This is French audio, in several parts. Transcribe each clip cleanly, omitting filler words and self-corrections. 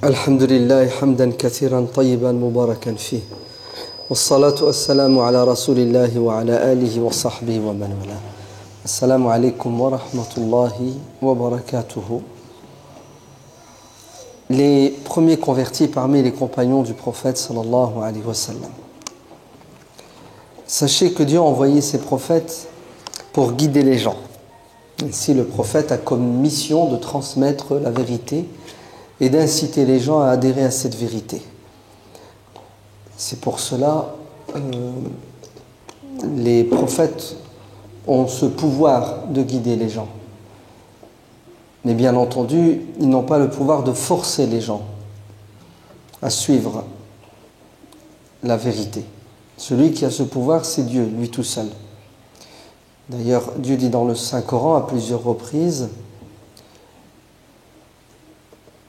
الحمد لله حمدا كثيرا طيبا مباركا فيه والصلاة والسلام على رسول الله وعلى آله وصحبه ومن والاه. السلام عليكم ورحمة الله وبركاته. Les premiers convertis parmi les compagnons du prophète sallallahu alayhi wa sallam. Sachez que Dieu a envoyé ses prophètes pour guider les gens. Ainsi, le prophète a comme mission de transmettre la vérité et d'inciter les gens à adhérer à cette vérité. C'est pour cela les prophètes ont ce pouvoir de guider les gens. Mais bien entendu, ils n'ont pas le pouvoir de forcer les gens à suivre la vérité. Celui qui a ce pouvoir, c'est Dieu, lui tout seul. D'ailleurs, Dieu dit dans le Saint-Coran à plusieurs reprises «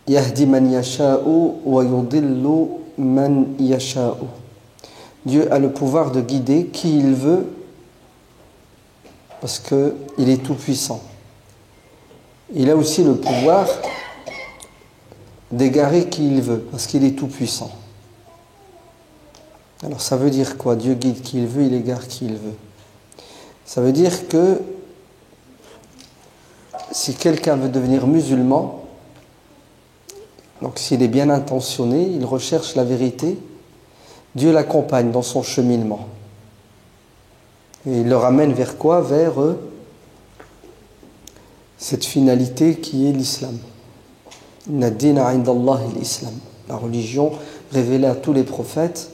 Yahdi man yasha'u wa yudillu man yasha'u » Dieu a le pouvoir de guider qui il veut parce qu'il est tout-puissant. Il a aussi le pouvoir d'égarer qui il veut parce qu'il est tout-puissant. Alors ça veut dire quoi? Dieu guide qui il veut, il égare qui il veut. Ça veut dire que si quelqu'un veut devenir musulman, donc s'il est bien intentionné, il recherche la vérité, Dieu l'accompagne dans son cheminement. Et il le ramène vers quoi? Vers cette finalité qui est l'islam. Inna ad-dina 'inda Allahi l'islam. La religion révélée à tous les prophètes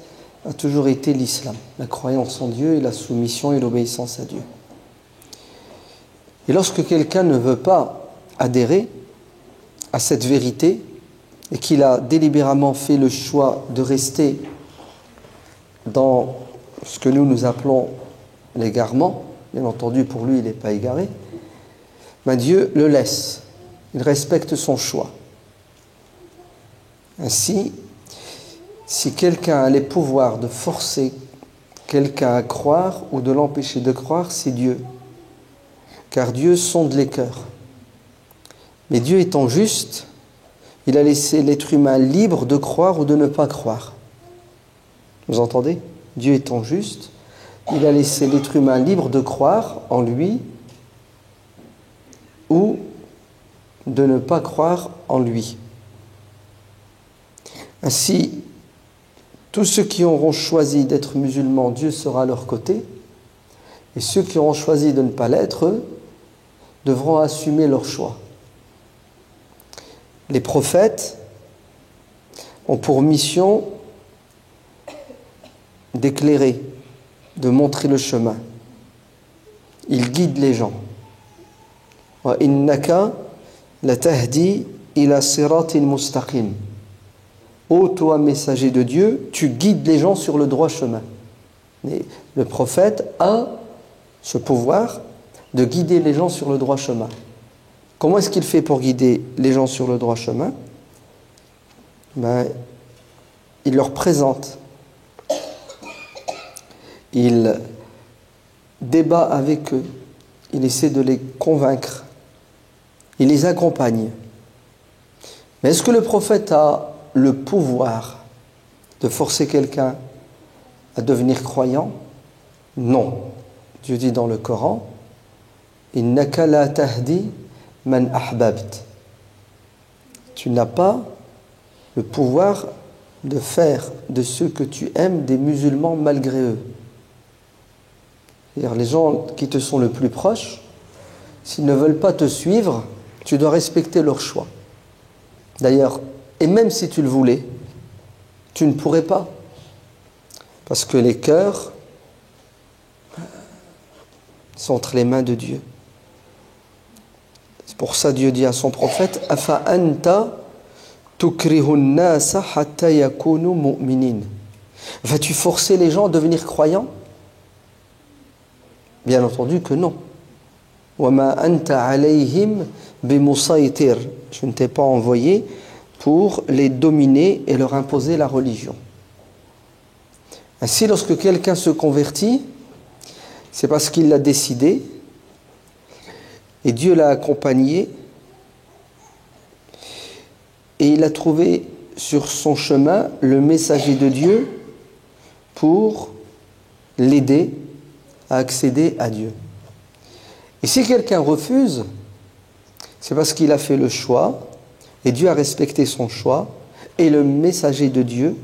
a toujours été l'islam, la croyance en Dieu et la soumission et l'obéissance à Dieu. Et lorsque quelqu'un ne veut pas adhérer à cette vérité et qu'il a délibérément fait le choix de rester dans ce que nous appelons l'égarement, bien entendu pour lui il n'est pas égaré, mais Dieu le laisse, il respecte son choix. Ainsi, si quelqu'un a les pouvoirs de forcer quelqu'un à croire ou de l'empêcher de croire, c'est Dieu. Car Dieu sonde les cœurs. Mais Dieu étant juste, il a laissé l'être humain libre de croire ou de ne pas croire. Vous entendez? Dieu étant juste, il a laissé l'être humain libre de croire en lui ou de ne pas croire en lui. Ainsi, tous ceux qui auront choisi d'être musulmans, Dieu sera à leur côté. Et ceux qui auront choisi de ne pas l'être, eux, devront assumer leur choix. Les prophètes ont pour mission d'éclairer, de montrer le chemin. Ils guident les gens. Wa innaka latahdi ila siratin mustaqim. Ô toi, messager de Dieu, tu guides les gens sur le droit chemin. Et le prophète a ce pouvoir de guider les gens sur le droit chemin. Comment est-ce qu'il fait pour guider les gens sur le droit chemin? Il leur présente. Il débat avec eux. Il essaie de les convaincre. Il les accompagne. Mais est-ce que le prophète a le pouvoir de forcer quelqu'un à devenir croyant? Non. Dieu dit dans le Coran, Innaka la tahdi man ahbabt. Tu n'as pas le pouvoir de faire de ceux que tu aimes des musulmans malgré eux. C'est-à-dire les gens qui te sont le plus proches, s'ils ne veulent pas te suivre, tu dois respecter leur choix. D'ailleurs, et même si tu le voulais, tu ne pourrais pas. Parce que les cœurs sont entre les mains de Dieu. C'est pour ça Dieu dit à son prophète Afa anta tukrihun nasa hatta yakunu mu'minin. Vas-tu forcer les gens à devenir croyants? Bien entendu que non. Wa ma anta alayhim bimusaytir. Je ne t'ai pas envoyé pour les dominer et leur imposer la religion. Ainsi, lorsque quelqu'un se convertit, c'est parce qu'il l'a décidé et Dieu l'a accompagné et il a trouvé sur son chemin le messager de Dieu pour l'aider à accéder à Dieu. Et si quelqu'un refuse, c'est parce qu'il a fait le choix, et Dieu a respecté son choix, et le messager de Dieu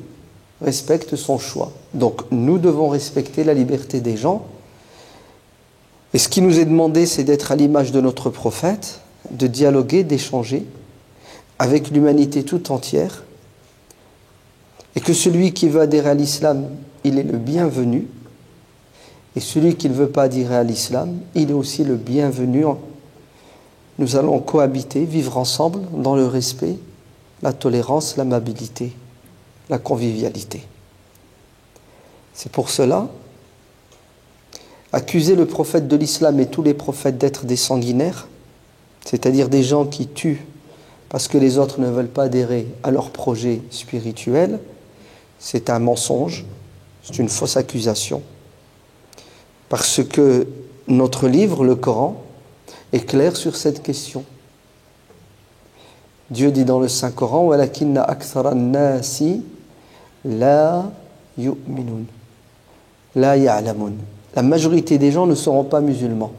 respecte son choix. Donc nous devons respecter la liberté des gens. Et ce qui nous est demandé, c'est d'être à l'image de notre prophète, de dialoguer, d'échanger avec l'humanité tout entière, et que celui qui veut adhérer à l'islam, il est le bienvenu, et celui qui ne veut pas adhérer à l'islam, il est aussi le bienvenu. Nous allons cohabiter, vivre ensemble dans le respect, la tolérance, l'amabilité, la convivialité. C'est pour cela, accuser le prophète de l'islam et tous les prophètes d'être des sanguinaires, c'est-à-dire des gens qui tuent parce que les autres ne veulent pas adhérer à leur projet spirituel, c'est un mensonge, c'est une fausse accusation. Parce que notre livre, le Coran, est clair sur cette question. Dieu dit dans le Saint-Coran « Walakinna akthara an-nasi la yu'minun, la ya'lamun » La majorité des gens ne seront pas musulmans.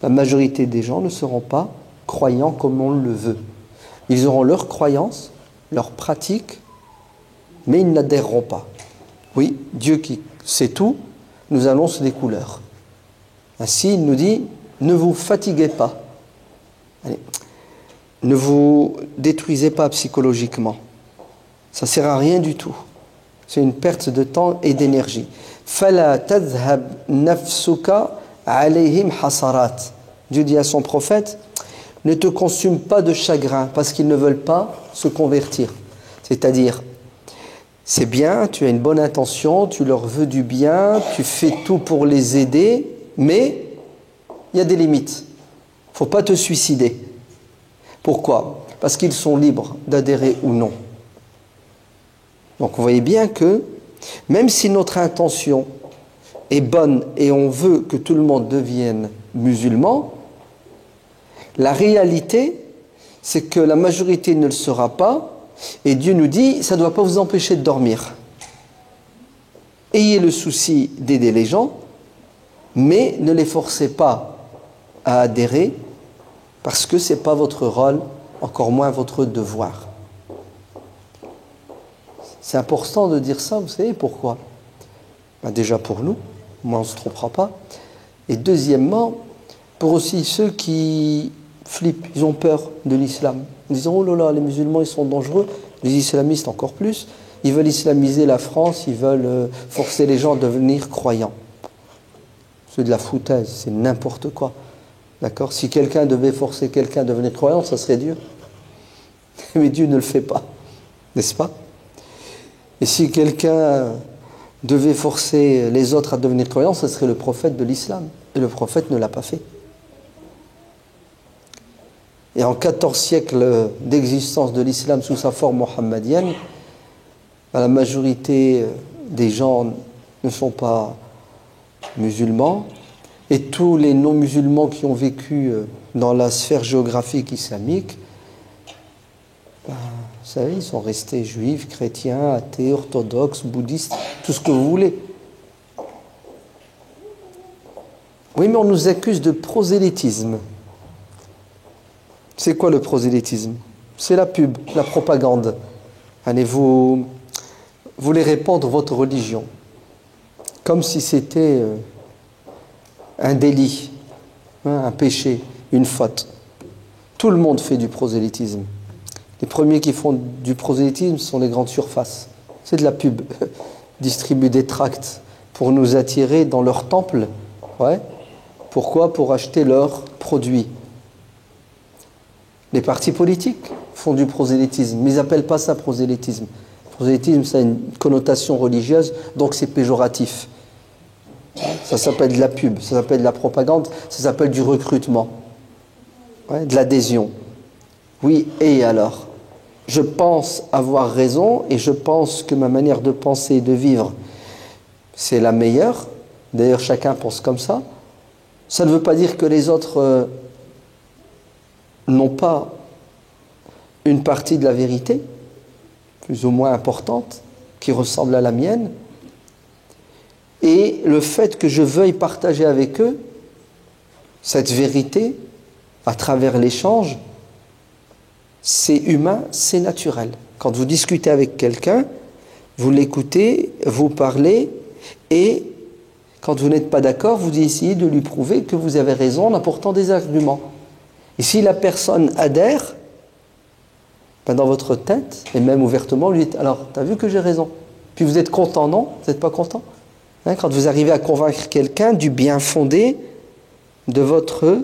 La majorité des gens ne seront pas croyants comme on le veut. Ils auront leur croyance, leur pratique, mais ils n'adhéreront pas. Oui, Dieu qui sait tout, nous annonce des couleurs. Ainsi, il nous dit, ne vous fatiguez pas. Allez, ne vous détruisez pas psychologiquement. Ça ne sert à rien du tout. C'est une perte de temps et d'énergie. فَلَا تَذْهَبْ نَفْسُكَ عَلَيْهِمْ حَسَرَاتٍ. Dieu dit à son prophète, ne te consume pas de chagrin parce qu'ils ne veulent pas se convertir. C'est-à-dire, c'est bien, tu as une bonne intention, tu leur veux du bien, tu fais tout pour les aider, mais il y a des limites. Il ne faut pas te suicider. Pourquoi? Parce qu'ils sont libres d'adhérer ou non. Donc vous voyez bien que même si notre intention est bonne et on veut que tout le monde devienne musulman, la réalité, c'est que la majorité ne le sera pas, et Dieu nous dit, ça ne doit pas vous empêcher de dormir. Ayez le souci d'aider les gens, mais ne les forcez pas à adhérer, parce que ce n'est pas votre rôle, encore moins votre devoir. C'est important de dire ça, vous savez pourquoi? Déjà pour nous, moi on ne se trompera pas. Et deuxièmement, pour aussi ceux qui flippent, ils ont peur de l'islam. Ils disent, oh là là, les musulmans ils sont dangereux, les islamistes encore plus. Ils veulent islamiser la France, ils veulent forcer les gens à devenir croyants. C'est de la foutaise, c'est n'importe quoi. D'accord? Si quelqu'un devait forcer quelqu'un à devenir croyant, ça serait Dieu. Mais Dieu ne le fait pas, n'est-ce pas? Et si quelqu'un devait forcer les autres à devenir croyants, ce serait le prophète de l'islam. Et le prophète ne l'a pas fait. Et en 14 siècles d'existence de l'islam sous sa forme mohammedienne, la majorité des gens ne sont pas musulmans. Et tous les non-musulmans qui ont vécu dans la sphère géographique islamique, vous savez, ils sont restés juifs, chrétiens, athées, orthodoxes, bouddhistes, tout ce que vous voulez. Oui, mais on nous accuse de prosélytisme. C'est quoi le prosélytisme? C'est la pub, la propagande. Allez, vous voulez répandre votre religion, comme si c'était un délit, un péché, une faute. Tout le monde fait du prosélytisme. Les premiers qui font du prosélytisme sont les grandes surfaces. C'est de la pub. Distribuer des tracts pour nous attirer dans leur temple. Ouais. Pourquoi? Pour acheter leurs produits. Les partis politiques font du prosélytisme, mais ils n'appellent pas ça prosélytisme. Prosélytisme, ça a une connotation religieuse, donc c'est péjoratif. Ça s'appelle de la pub, ça s'appelle de la propagande, ça s'appelle du recrutement, ouais, de l'adhésion. Oui, et alors? Je pense avoir raison et je pense que ma manière de penser et de vivre, c'est la meilleure. D'ailleurs, chacun pense comme ça. Ça ne veut pas dire que les autres n'ont pas une partie de la vérité. plus ou moins importante, qui ressemble à la mienne, et le fait que je veuille partager avec eux cette vérité à travers l'échange, c'est humain, c'est naturel. Quand vous discutez avec quelqu'un, vous l'écoutez, vous parlez, et quand vous n'êtes pas d'accord, vous essayez de lui prouver que vous avez raison en apportant des arguments. Et si la personne adhère, ben dans votre tête, et même ouvertement, lui dites, alors, tu as vu que j'ai raison. Puis vous êtes content, non? Vous n'êtes pas content? Quand vous arrivez à convaincre quelqu'un du bien fondé de votre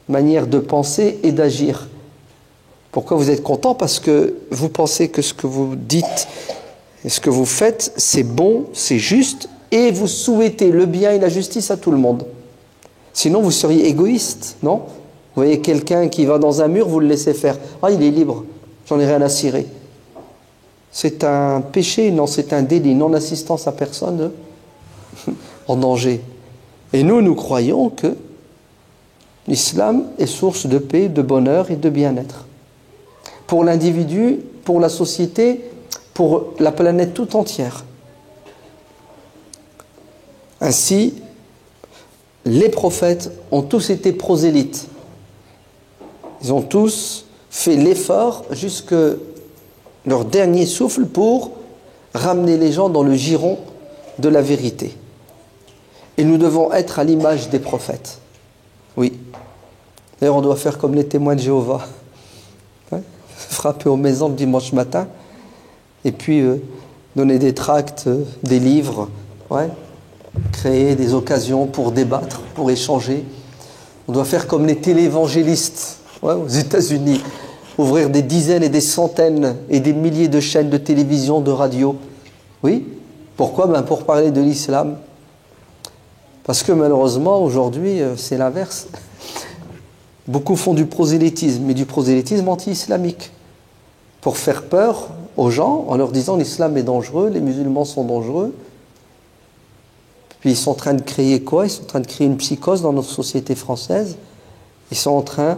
manière de penser et d'agir. Pourquoi vous êtes content? Parce que vous pensez que ce que vous dites et ce que vous faites, c'est bon, c'est juste, et vous souhaitez le bien et la justice à tout le monde. Sinon, vous seriez égoïste, non? Vous voyez quelqu'un qui va dans un mur, vous le laissez faire. Ah, il est libre, j'en ai rien à cirer. C'est un péché, non, c'est un délit, non-assistance à personne en danger. Et nous croyons que l'islam est source de paix, de bonheur et de bien-être. Pour l'individu, pour la société, pour la planète tout entière. Ainsi, les prophètes ont tous été prosélytes. Ils ont tous fait l'effort jusque leur dernier souffle pour ramener les gens dans le giron de la vérité. Et nous devons être à l'image des prophètes. Oui. D'ailleurs, on doit faire comme les témoins de Jéhovah. Frapper aux maisons le dimanche matin et puis donner des tracts, des livres, créer des occasions pour débattre, pour échanger. On doit faire comme les téléévangélistes aux États-Unis, ouvrir des dizaines et des centaines et des milliers de chaînes de télévision, de radio. Oui. Pourquoi? Pour parler de l'islam. Parce que malheureusement, aujourd'hui, c'est l'inverse. Beaucoup font du prosélytisme, mais du prosélytisme anti-islamique. Pour faire peur aux gens, en leur disant l'islam est dangereux, les musulmans sont dangereux. Puis ils sont en train de créer quoi? Ils sont en train de créer une psychose dans notre société française. Ils sont en train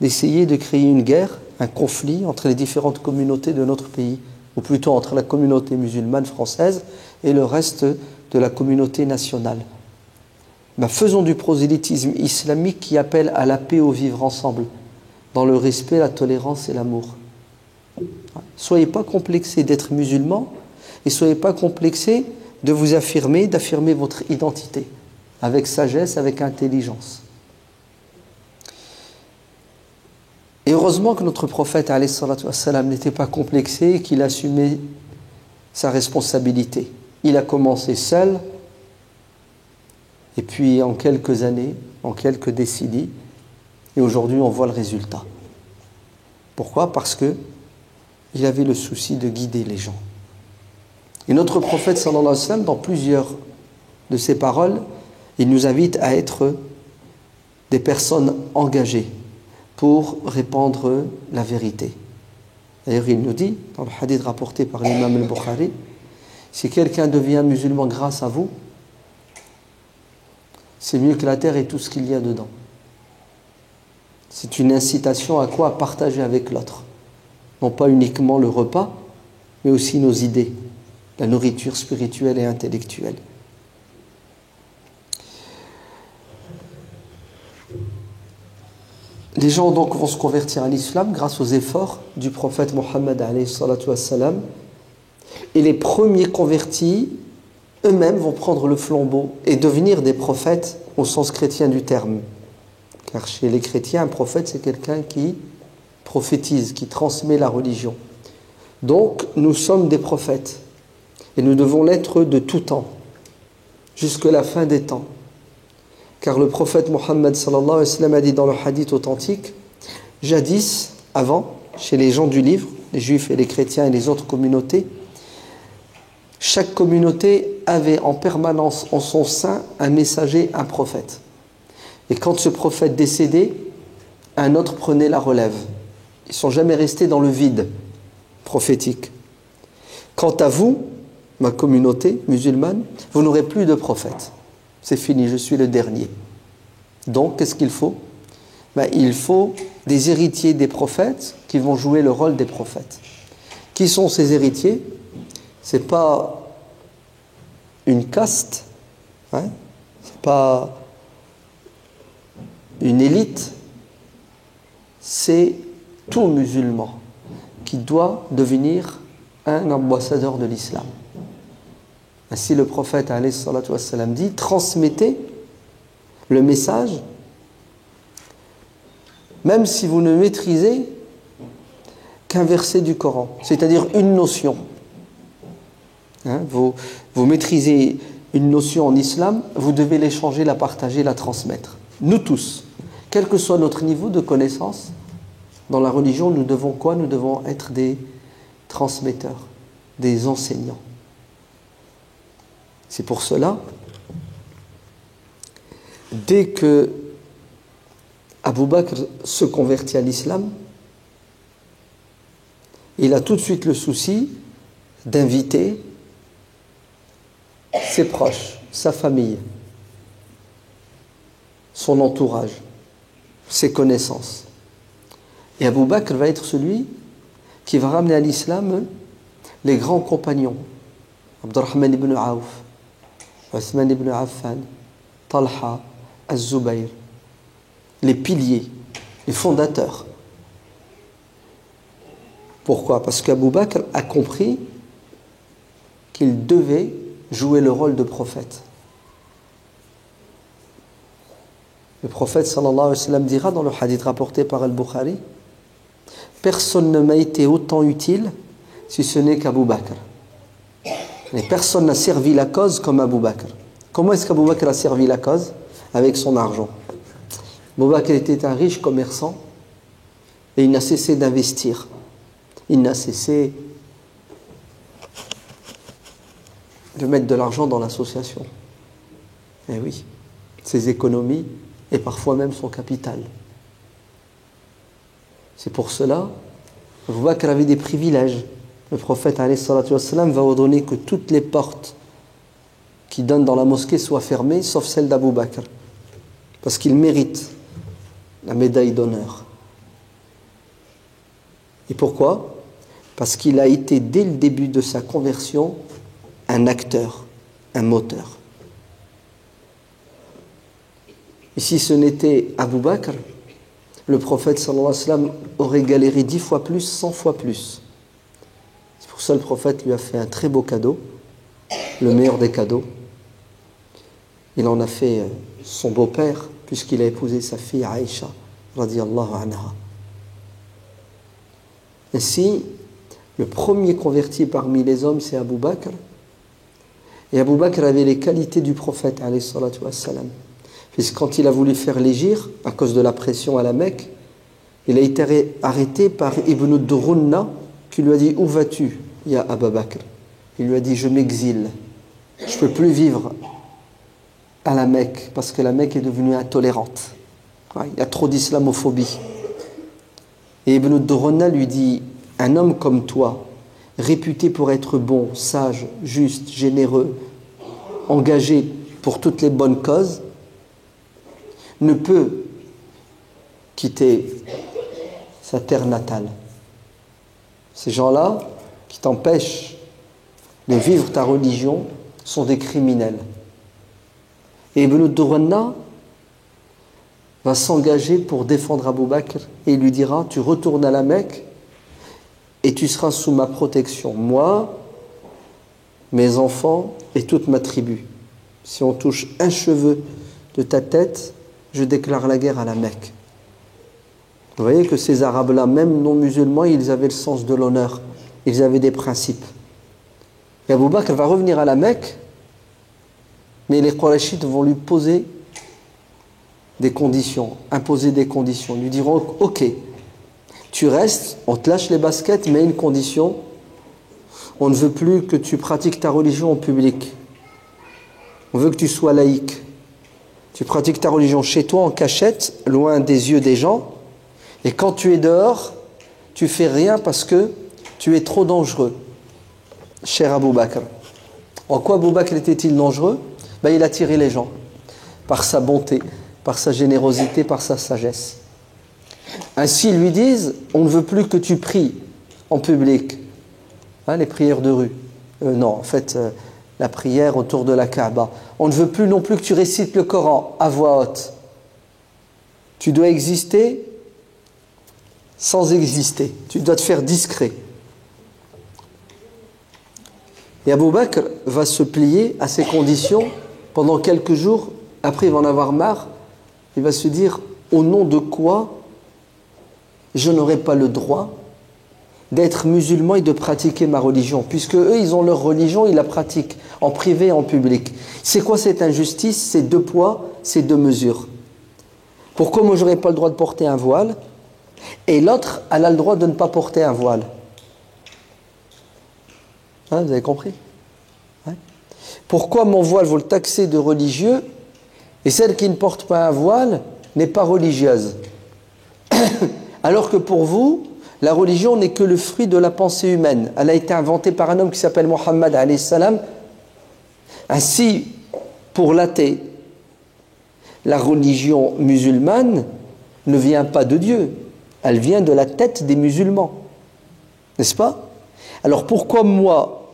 d'essayer de créer une guerre, un conflit entre les différentes communautés de notre pays, ou plutôt entre la communauté musulmane française et le reste de la communauté nationale. Faisons du prosélytisme islamique qui appelle à la paix au vivre ensemble, dans le respect, la tolérance et l'amour. Soyez pas complexés d'être musulmans et soyez pas complexés de vous affirmer, d'affirmer votre identité, avec sagesse, avec intelligence. Et heureusement que notre prophète alayhi salatu wassalam n'était pas complexé et qu'il assumait sa responsabilité. Il a commencé seul, et puis en quelques années, en quelques décennies, et aujourd'hui on voit le résultat. Pourquoi? Parce que il avait le souci de guider les gens. Et notre prophète sallallahu alayhi wa sallam, dans plusieurs de ses paroles, il nous invite à être des personnes engagées pour répandre la vérité. D'ailleurs, il nous dit, dans le hadith rapporté par l'imam al-Bukhari, si quelqu'un devient musulman grâce à vous, c'est mieux que la terre et tout ce qu'il y a dedans. C'est une incitation à quoi? À partager avec l'autre. Non pas uniquement le repas, mais aussi nos idées, la nourriture spirituelle et intellectuelle. Les gens donc vont se convertir à l'islam grâce aux efforts du prophète Mohammed alayhi salatu wassalam. Et les premiers convertis, eux-mêmes, vont prendre le flambeau et devenir des prophètes au sens chrétien du terme. Car chez les chrétiens, un prophète, c'est quelqu'un qui prophétise, qui transmet la religion. Donc, nous sommes des prophètes. Et nous devons l'être de tout temps, jusqu'à la fin des temps. Car le prophète Mohammed sallallahu alayhi wa sallam a dit dans le hadith authentique, jadis, avant, chez les gens du livre, les juifs et les chrétiens et les autres communautés, chaque communauté avait en permanence en son sein un messager, un prophète. Et quand ce prophète décédait, un autre prenait la relève. Ils ne sont jamais restés dans le vide prophétique. Quant à vous, ma communauté musulmane, vous n'aurez plus de prophète. C'est fini, je suis le dernier. Donc, qu'est-ce qu'il faut? Il faut des héritiers des prophètes qui vont jouer le rôle des prophètes. Qui sont ses héritiers? Ce n'est pas une caste, hein? Ce n'est pas une élite, c'est tout musulman qui doit devenir un ambassadeur de l'islam. Ainsi le prophète alayhi salatu wassalam dit, transmettez le message, même si vous ne maîtrisez qu'un verset du Coran, c'est-à-dire une notion. Hein, vous maîtrisez une notion en islam, vous devez l'échanger, la partager, la transmettre. Nous tous, quel que soit notre niveau de connaissance, dans la religion, nous devons quoi? Nous devons être des transmetteurs, des enseignants. C'est pour cela, dès que Abu Bakr se convertit à l'islam, il a tout de suite le souci d'inviter ses proches, sa famille, son entourage, ses connaissances. Et Abu Bakr va être celui qui va ramener à l'islam les grands compagnons, Abdurrahman ibn Auf, Uthman ibn Affan, Talha, Az-Zubayr, les piliers, les fondateurs. Pourquoi? Parce qu'Abu Bakr a compris qu'il devait jouer le rôle de prophète. Le prophète sallallahu alayhi wa sallam dira dans le hadith rapporté par Al-Bukhari, personne ne m'a été autant utile si ce n'est qu'Abu Bakr. Et personne n'a servi la cause comme Abu Bakr. Comment est-ce qu'Abu Bakr a servi la cause? Avec son argent. Abu Bakr était un riche commerçant et il n'a cessé d'investir. Il n'a cessé de mettre de l'argent dans l'association. Eh oui, ses économies et parfois même son capital. C'est pour cela que Abu Bakr avait des privilèges. Le prophète alayhi salatu wassalam va ordonner que toutes les portes qui donnent dans la mosquée soient fermées, sauf celle d'Abu Bakr. Parce qu'il mérite la médaille d'honneur. Et pourquoi? Parce qu'il a été, dès le début de sa conversion, un acteur, un moteur. Et si ce n'était Abu Bakr, le prophète sallallahu alayhi wa sallam aurait galéré 10 fois plus, 100 fois plus. C'est pour ça que le prophète lui a fait un très beau cadeau, le meilleur des cadeaux. Il en a fait son beau-père, puisqu'il a épousé sa fille Aïcha, radiyallahu anha. Ainsi, le premier converti parmi les hommes, c'est Abu Bakr. Et Abu Bakr avait les qualités du prophète, alayhi salatu wassalam. Puisque quand il a voulu faire l'hégire, à cause de la pression à la Mecque, il a été arrêté par Ibn Durunna, qui lui a dit « Où vas-tu, ya Abu Bakr ?» Il lui a dit « Je m'exile. Je ne peux plus vivre à la Mecque, parce que la Mecque est devenue intolérante. Il y a trop d'islamophobie. » Et Ibn Durunna lui dit « Un homme comme toi, réputé pour être bon, sage, juste, généreux, engagé pour toutes les bonnes causes, ne peut quitter sa terre natale. Ces gens-là qui t'empêchent de vivre ta religion sont des criminels. » Et Ibn Durunna va s'engager pour défendre Abu Bakr et il lui dira « Tu retournes à la Mecque et tu seras sous ma protection, moi, mes enfants et toute ma tribu. Si on touche un cheveu de ta tête, je déclare la guerre à la Mecque. » Vous voyez que ces Arabes-là, même non musulmans, ils avaient le sens de l'honneur. Ils avaient des principes. Et Abu Bakr va revenir à la Mecque, mais les Qurayshites vont lui poser des conditions, imposer des conditions. Ils lui diront « Ok, tu restes, on te lâche les baskets, mais une condition, on ne veut plus que tu pratiques ta religion en public. On veut que tu sois laïque. Tu pratiques ta religion chez toi en cachette, loin des yeux des gens. Et quand tu es dehors, tu fais rien parce que tu es trop dangereux. » Cher Abu Bakr. En quoi Abu Bakr était-il dangereux? Il attirait les gens par sa bonté, par sa générosité, par sa sagesse. Ainsi, ils lui disent « On ne veut plus que tu pries en public. Hein, les prières de rue. Non, en fait, la prière autour de la Kaaba. On ne veut plus non plus que tu récites le Coran à voix haute. Tu dois exister sans exister. Tu dois te faire discret. Et Abu Bakr va se plier à ces conditions pendant quelques jours. Après, il va en avoir marre. Il va se dire, au nom de quoi je n'aurai pas le droit d'être musulman et de pratiquer ma religion, puisque eux, ils ont leur religion, ils la pratiquent en privé et en public. C'est quoi cette injustice? C'est 2 poids, c'est 2 mesures. Pourquoi moi, je n'aurais pas le droit de porter un voile et l'autre, elle a le droit de ne pas porter un voile? Hein, vous avez compris? Hein? Pourquoi mon voile, vous le taxez de religieux et celle qui ne porte pas un voile n'est pas religieuse? Alors que pour vous, la religion n'est que le fruit de la pensée humaine. Elle a été inventée par un homme qui s'appelle Mohammed alayhi salam. Ainsi, pour l'athée, la religion musulmane ne vient pas de Dieu. Elle vient de la tête des musulmans. N'est-ce pas? Alors pourquoi moi,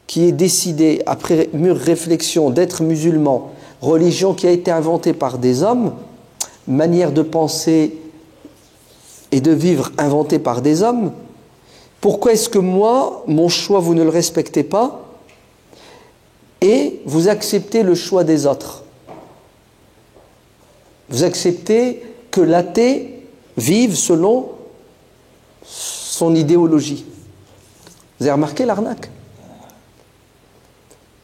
qui ai décidé, après mûre réflexion, d'être musulman, religion qui a été inventée par des hommes, manière de penser et de vivre inventée par des hommes, pourquoi est-ce que moi, mon choix, vous ne le respectez pas et vous acceptez le choix des autres? Vous acceptez que l'athée vive selon son idéologie. Vous avez remarqué l'arnaque?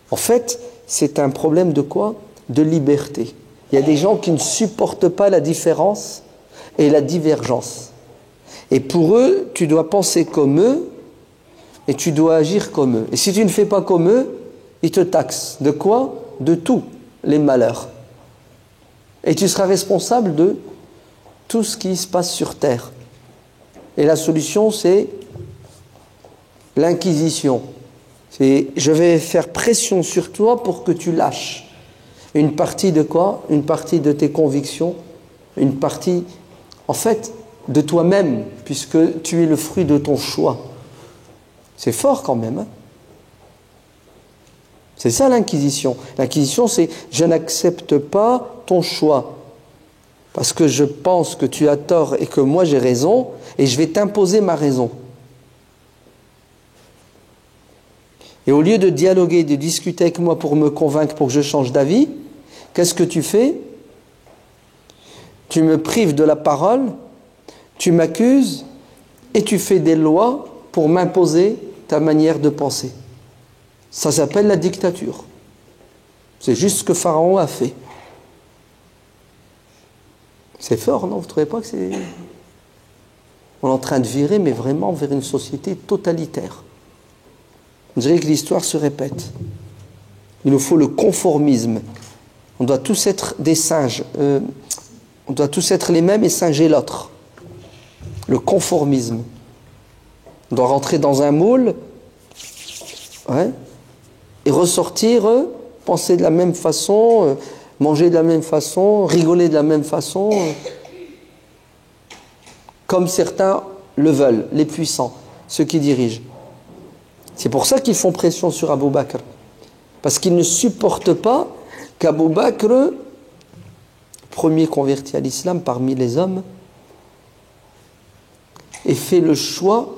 En fait, c'est un problème de quoi? De liberté. Il y a des gens qui ne supportent pas la différence et la divergence. Et pour eux, tu dois penser comme eux et tu dois agir comme eux. Et si tu ne fais pas comme eux, ils te taxent. De quoi? De tous les malheurs. Et tu seras responsable de tout ce qui se passe sur terre. Et la solution, c'est l'inquisition. C'est je vais faire pression sur toi pour que tu lâches une partie de quoi? Une partie de tes convictions, une partie, en fait, de toi-même, puisque tu es le fruit de ton choix. C'est fort quand même. Hein? C'est ça l'inquisition. L'inquisition, c'est je n'accepte pas ton choix parce que je pense que tu as tort et que moi j'ai raison et je vais t'imposer ma raison. Et au lieu de dialoguer, de discuter avec moi pour me convaincre, pour que je change d'avis, qu'est-ce que tu fais? Tu me prives de la parole, tu m'accuses et tu fais des lois pour m'imposer ta manière de penser. Ça s'appelle la dictature. C'est juste ce que Pharaon a fait. C'est fort, non? Vous ne trouvez pas que c'est... On est en train de virer, mais vraiment vers une société totalitaire. On dirait que l'histoire se répète. Il nous faut le conformisme. On doit tous être des singes. On doit tous être les mêmes et singer l'autre. Le conformisme. On doit rentrer dans un moule, ouais, et ressortir, penser de la même façon, manger de la même façon, rigoler de la même façon, comme certains le veulent, les puissants, ceux qui dirigent. C'est pour ça qu'ils font pression sur Abu Bakr. Parce qu'ils ne supportent pas qu'Abu Bakr, premier converti à l'islam parmi les hommes, ait fait le choix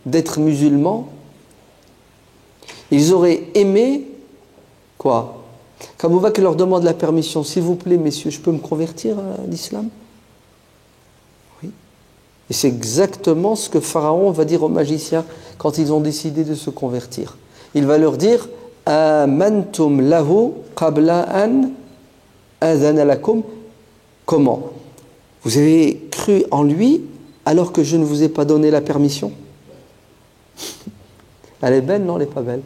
d'être musulman. Ils auraient aimé, quoi? Qu'Abu Bakr leur demande la permission, s'il vous plaît, messieurs, je peux me convertir à l'islam? Oui. Et c'est exactement ce que Pharaon va dire aux magiciens quand ils ont décidé de se convertir. Il va leur dire amantum lahu qabla an adhana lakum. Comment? Vous avez cru en lui alors que je ne vous ai pas donné la permission? Elle est belle, non? Elle n'est pas belle.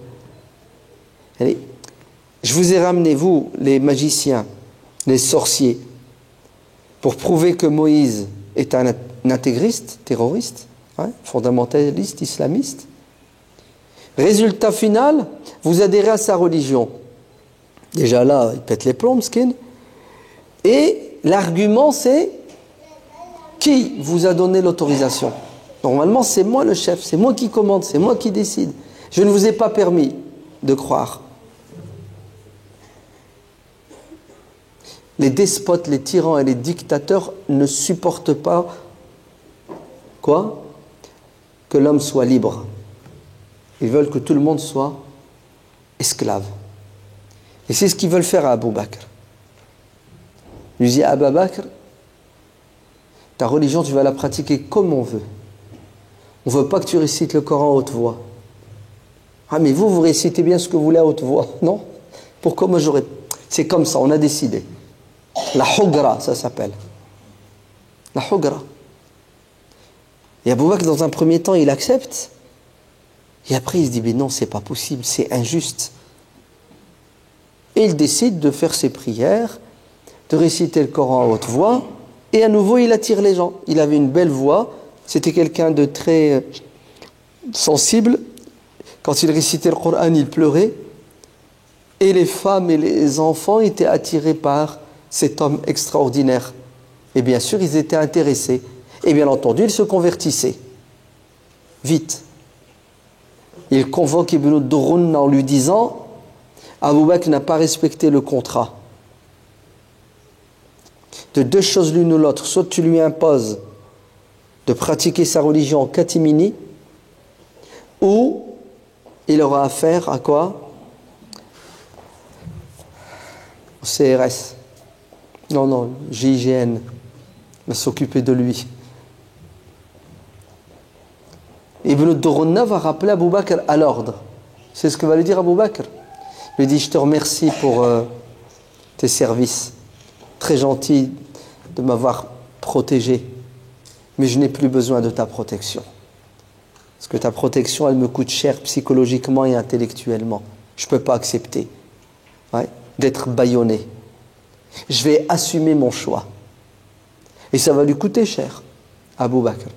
Allez. Je vous ai ramené, vous, les magiciens, les sorciers, pour prouver que Moïse est un intégriste, terroriste, hein, fondamentaliste, islamiste. Résultat final, vous adhérez à sa religion. Déjà là, il pète les plombs, skin. Et l'argument, c'est qui vous a donné l'autorisation? Normalement, c'est moi le chef, c'est moi qui commande, c'est moi qui décide. Je ne vous ai pas permis de croire. Les despotes, les tyrans et les dictateurs ne supportent pas quoi? Que l'homme soit libre. Ils veulent que tout le monde soit esclave. Et c'est ce qu'ils veulent faire à Abu Bakr. Il dit à Abu Bakr, ta religion, tu vas la pratiquer comme on veut. On ne veut pas que tu récites le Coran à haute voix. Ah, mais vous récitez bien ce que vous voulez à haute voix. Non? Pourquoi moi j'aurais... C'est comme ça, on a décidé. La hugra, ça s'appelle. La hugra. Et Abu Bakr, dans un premier temps, il accepte. Et après, il se dit, mais non, c'est pas possible, c'est injuste. Et il décide de faire ses prières, de réciter le Coran à haute voix, et à nouveau, il attire les gens. Il avait une belle voix, c'était quelqu'un de très sensible. Quand il récitait le Coran, il pleurait. Et les femmes et les enfants étaient attirés par cet homme extraordinaire. Et bien sûr, ils étaient intéressés. Et bien entendu, ils se convertissaient. Vite. Il convoque Ibn Durrun en lui disant, Abu Bakr n'a pas respecté le contrat. De deux choses l'une ou l'autre, soit tu lui imposes de pratiquer sa religion en catimini, ou il aura affaire à quoi? Au CRS. Non, GIGN va s'occuper de lui. Ibn Durrun va rappeler Abu Bakr à l'ordre. C'est ce que va lui dire Abu Bakr. Il lui dit, je te remercie pour tes services. Très gentil de m'avoir protégé. Mais je n'ai plus besoin de ta protection. Parce que ta protection, elle me coûte cher psychologiquement et intellectuellement. Je ne peux pas accepter d'être bâillonné. Je vais assumer mon choix. Et ça va lui coûter cher, Abu Bakr.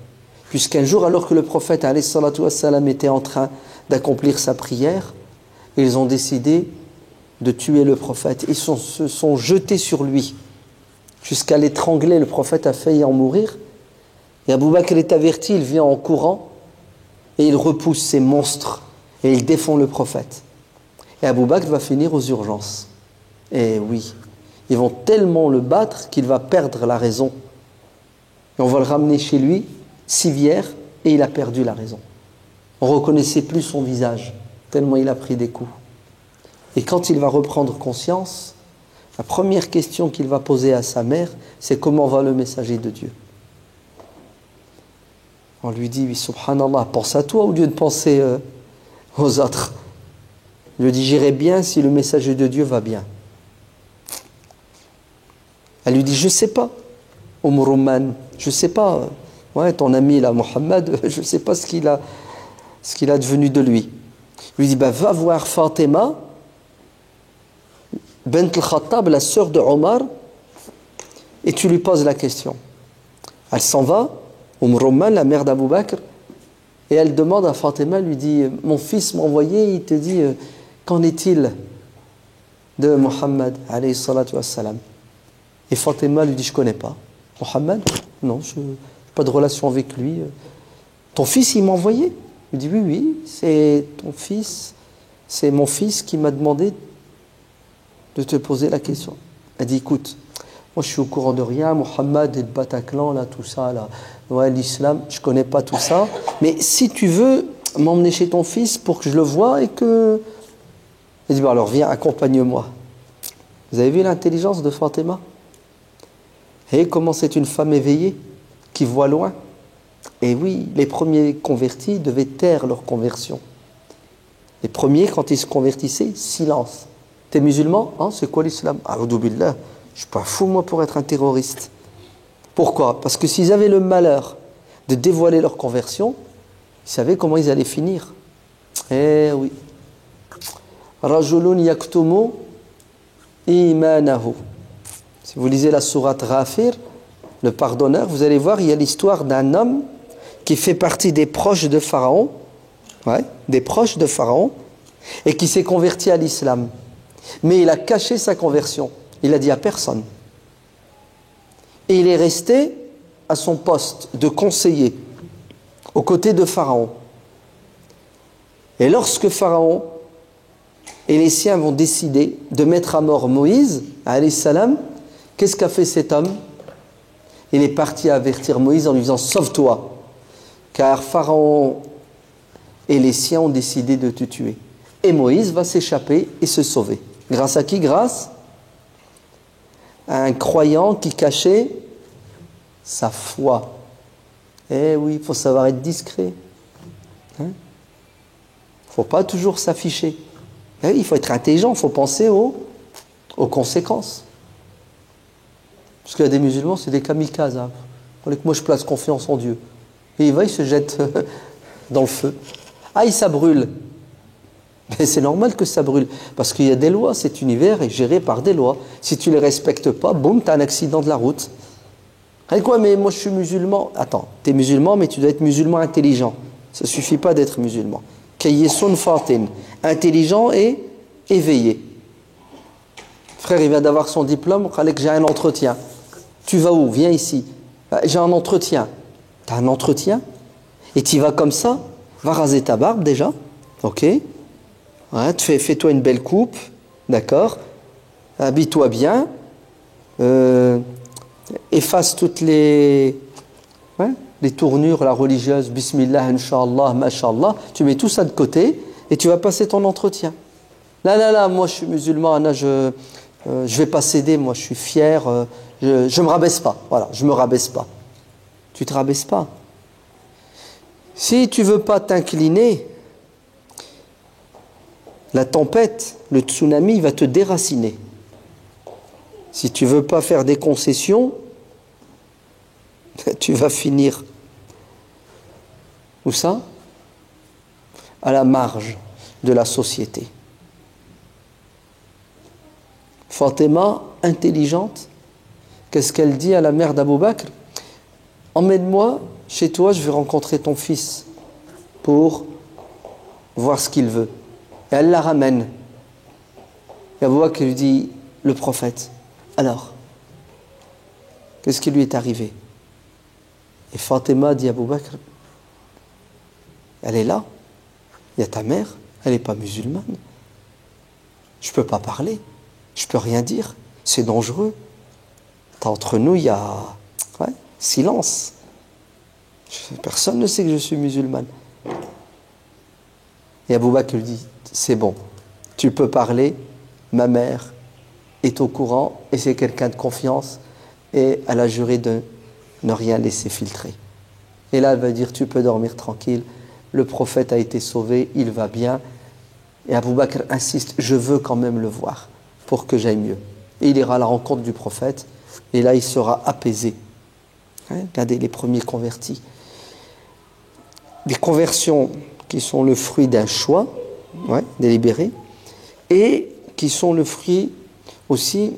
Puisqu'un jour, alors que le prophète alayhi salatu wassalam, était en train d'accomplir sa prière, ils ont décidé de tuer le prophète. Ils se sont jetés sur lui jusqu'à l'étrangler. Le prophète a failli en mourir. Et Abu Bakr est averti, il vient en courant et il repousse ces monstres et il défend le prophète. Et Abu Bakr va finir aux urgences. Et oui, ils vont tellement le battre qu'il va perdre la raison. Et on va le ramener chez lui, civière, et il a perdu la raison. On ne reconnaissait plus son visage, tellement il a pris des coups. Et quand il va reprendre conscience, la première question qu'il va poser à sa mère, c'est comment va le messager de Dieu? On lui dit, oui, subhanallah, pense à toi au lieu de penser aux autres. Il lui dit, j'irai bien si le messager de Dieu va bien. Elle lui dit, je ne sais pas, Rumman, je ne sais pas, ton ami là, Mohammed, je ne sais pas ce qu'il a devenu de lui. Il lui dit, va voir Fatima, Bent al-Khattab, la sœur de Omar, et tu lui poses la question. Elle s'en va, Rumman, la mère d'Abu Bakr, et elle demande à Fatima, lui dit, mon fils m'a envoyé, il te dit, qu'en est-il de Mohammed, alayhi salatu wassalam? Et Fatima lui dit, je ne connais pas. Mohammed? Non, je n'ai pas de relation avec lui. Ton fils, il m'a envoyé? Il dit, oui, c'est ton fils, c'est mon fils qui m'a demandé de te poser la question. Elle dit, écoute, moi je suis au courant de rien, Mohammed et le Bataclan, là, tout ça, là, l'islam, je ne connais pas tout ça, mais si tu veux m'emmener chez ton fils pour que je le voie et que... Elle dit, alors viens, accompagne-moi. Vous avez vu l'intelligence de Fatima? Et comment c'est une femme éveillée qui voit loin. Et oui, les premiers convertis devaient taire leur conversion. Les premiers, quand ils se convertissaient, silence. T'es musulman? Hein, c'est quoi l'islam? A'udhu billah, je suis pas fou moi pour être un terroriste. Pourquoi? Parce que s'ils avaient le malheur de dévoiler leur conversion, ils savaient comment ils allaient finir. Eh oui. Rajulun yaktumu imanahu. Si vous lisez la sourate Ghafir, le pardonneur, vous allez voir, il y a l'histoire d'un homme qui fait partie des proches de Pharaon, des proches de Pharaon, et qui s'est converti à l'islam. Mais il a caché sa conversion. Il a dit à personne. Et il est resté à son poste de conseiller aux côtés de Pharaon. Et lorsque Pharaon et les siens vont décider de mettre à mort Moïse, alayhi salam, qu'est-ce qu'a fait cet homme? Il est parti avertir Moïse en lui disant « Sauve-toi, car Pharaon et les siens ont décidé de te tuer. » Et Moïse va s'échapper et se sauver. Grâce à qui? Grâce à un croyant qui cachait sa foi. Eh oui, il faut savoir être discret. Il ne faut pas toujours s'afficher. Il faut être intelligent, il faut penser aux conséquences. Parce qu'il y a des musulmans, c'est des kamikazes. Hein. Moi, je place confiance en Dieu. Et il se jette dans le feu. Ah, ça brûle. Mais c'est normal que ça brûle. Parce qu'il y a des lois. Cet univers est géré par des lois. Si tu ne les respectes pas, boum, tu as un accident de la route. Et quoi, mais moi, je suis musulman. Attends, tu es musulman, mais tu dois être musulman intelligent. Ça ne suffit pas d'être musulman. Kayyesun fatin. Intelligent et éveillé. Frère, il vient d'avoir son diplôme. J'ai un entretien. Tu vas où? Viens ici. J'ai un entretien. Tu as un entretien? Et tu y vas comme ça? Va raser ta barbe déjà. Ok. Ouais, fais-toi une belle coupe. D'accord. Habille-toi bien. Efface toutes les tournures, la religieuse. Bismillah, Inch'Allah, Masha'Allah. Tu mets tout ça de côté et tu vas passer ton entretien. Là, moi je suis musulman. Là, je vais pas céder. Moi, je suis fier. Je me rabaisse pas. Voilà, je me rabaisse pas. Tu te rabaisses pas. Si tu veux pas t'incliner, la tempête, le tsunami va te déraciner. Si tu veux pas faire des concessions, tu vas finir. Où ça? À la marge de la société. Fatima, intelligente, qu'est-ce qu'elle dit à la mère d'Abou Bakr? Emmène-moi chez toi, je vais rencontrer ton fils pour voir ce qu'il veut. Et elle la ramène. Et Abou Bakr lui dit, le prophète, alors, qu'est-ce qui lui est arrivé? Et Fatima dit à Abou Bakr, elle est là, il y a ta mère, elle n'est pas musulmane. Je ne peux pas parler, je ne peux rien dire, c'est dangereux. Entre nous, il y a silence. Personne ne sait que je suis musulmane. Et Abou Bakr lui dit, c'est bon, tu peux parler, ma mère est au courant et c'est quelqu'un de confiance et elle a juré de ne rien laisser filtrer. Et là, elle va dire, tu peux dormir tranquille, le prophète a été sauvé, il va bien. Et Abou Bakr insiste, je veux quand même le voir pour que j'aille mieux. Et il ira à la rencontre du prophète et là, il sera apaisé. Regardez les premiers convertis. Des conversions qui sont le fruit d'un choix délibéré et qui sont le fruit aussi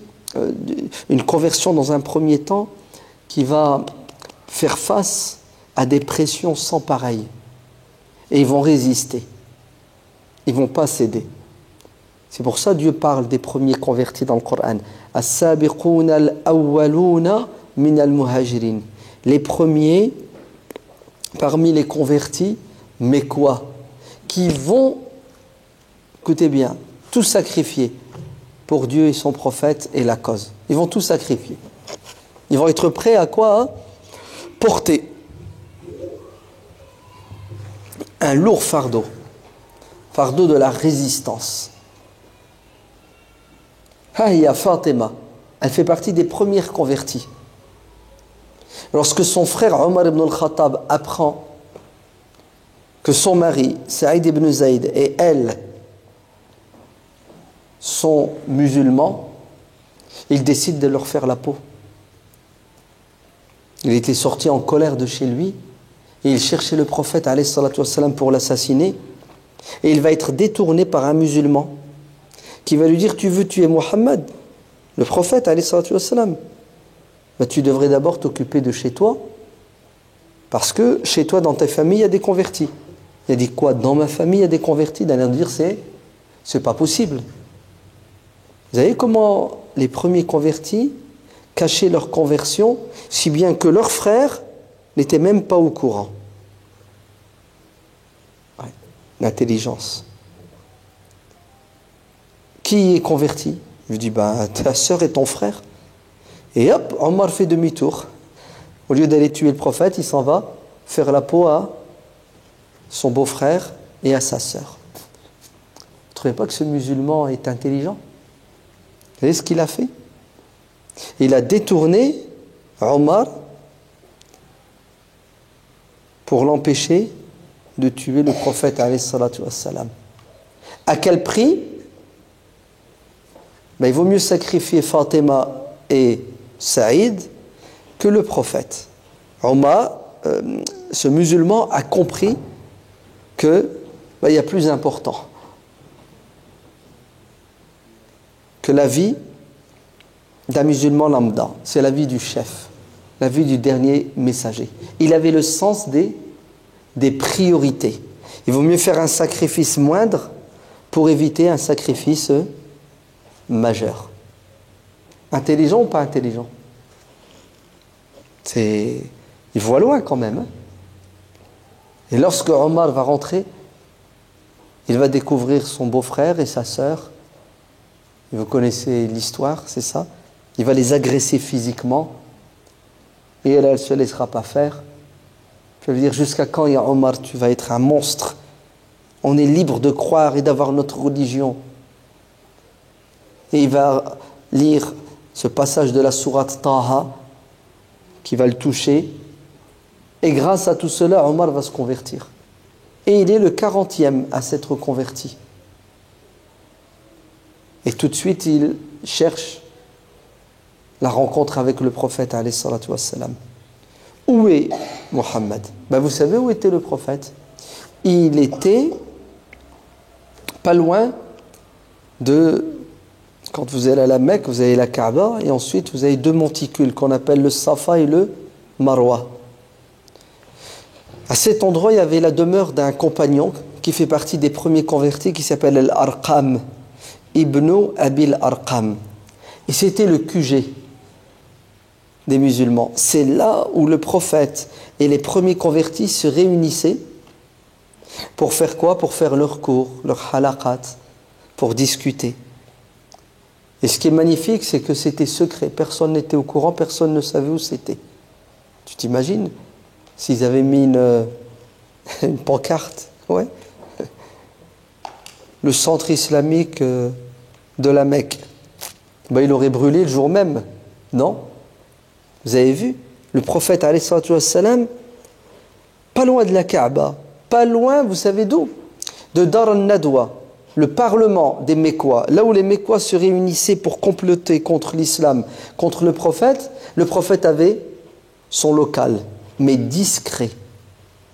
d'une conversion dans un premier temps qui va faire face à des pressions sans pareil. Et ils vont résister. Ils ne vont pas céder. C'est pour ça que Dieu parle des premiers convertis dans le Coran. As-sabiqouna al-awwaluna min al-muhajirin. Les premiers parmi les convertis, mais quoi? Qui vont, écoutez bien, tout sacrifier pour Dieu et son prophète et la cause. Ils vont tout sacrifier. Ils vont être prêts à quoi? Porter un lourd fardeau de la résistance. Ah, il y a Fatima, elle fait partie des premières converties. Lorsque son frère Omar ibn al-Khattab apprend que son mari, Saïd ibn Zayd, et elle sont musulmans, il décide de leur faire la peau. Il était sorti en colère de chez lui et il cherchait le prophète alayhi salatu wassalam pour l'assassiner. Et il va être détourné par un musulman qui va lui dire, tu veux tuer Mohammed, le prophète alayhi salatu wassalam, ben, tu devrais d'abord t'occuper de chez toi, parce que chez toi, dans ta famille, il y a des convertis. Il a dit quoi? Dans ma famille, il y a des convertis. D'aller dire, c'est pas possible. Vous savez comment les premiers convertis cachaient leur conversion, si bien que leurs frères n'étaient même pas au courant. l'intelligence. Qui est converti? Je lui dis, ta sœur et ton frère. Et hop, Omar fait demi-tour. Au lieu d'aller tuer le prophète, il s'en va faire la peau à son beau-frère et à sa sœur. Vous ne trouvez pas que ce musulman est intelligent? Vous savez ce qu'il a fait? Il a détourné Omar pour l'empêcher de tuer le prophète alayhi salatu wassalam. À quel prix? Il vaut mieux sacrifier Fatima et Saïd que le prophète. Omar, ce musulman a compris que il y a plus important que la vie d'un musulman lambda. C'est la vie du chef, la vie du dernier messager. Il avait le sens des priorités. Il vaut mieux faire un sacrifice moindre pour éviter un sacrifice majeur. Intelligent ou pas intelligent? Il voit loin quand même. Et lorsque Omar va rentrer, il va découvrir son beau-frère et sa sœur. Vous connaissez l'histoire, c'est ça? Il va les agresser physiquement et elle ne se laissera pas faire. Je veux dire, jusqu'à quand, ya Omar, tu vas être un monstre? On est libre de croire et d'avoir notre religion. Et il va lire ce passage de la sourate Taha qui va le toucher. Et grâce à tout cela, Omar va se convertir. Et il est le 40e à s'être converti. Et tout de suite, il cherche la rencontre avec le prophète, alayhi salatu wassalam. Où est Mohammed? Vous savez où était le prophète? Il était pas loin de... Quand vous allez à la Mecque, vous avez la Kaaba, et ensuite vous avez deux monticules qu'on appelle le Safa et le Marwa. À cet endroit, il y avait la demeure d'un compagnon qui fait partie des premiers convertis, qui s'appelle Al-Arqam, Ibn Abil Arqam. Et c'était le QG des musulmans. C'est là où le prophète et les premiers convertis se réunissaient pour faire quoi? Pour faire leurs cours, leurs halaqat, pour discuter. Et ce qui est magnifique, c'est que c'était secret. Personne n'était au courant, personne ne savait où c'était. Tu t'imagines s'ils avaient mis une pancarte? Ouais. Le centre islamique de la Mecque. Il aurait brûlé le jour même. Non? Vous avez vu? Le prophète, alayhi salatu wassalam, pas loin de la Kaaba, pas loin, vous savez d'où? De Dar al-Nadwa, le parlement des Mécois, là où les Mécois se réunissaient pour comploter contre l'islam, contre le prophète avait son local, mais discret.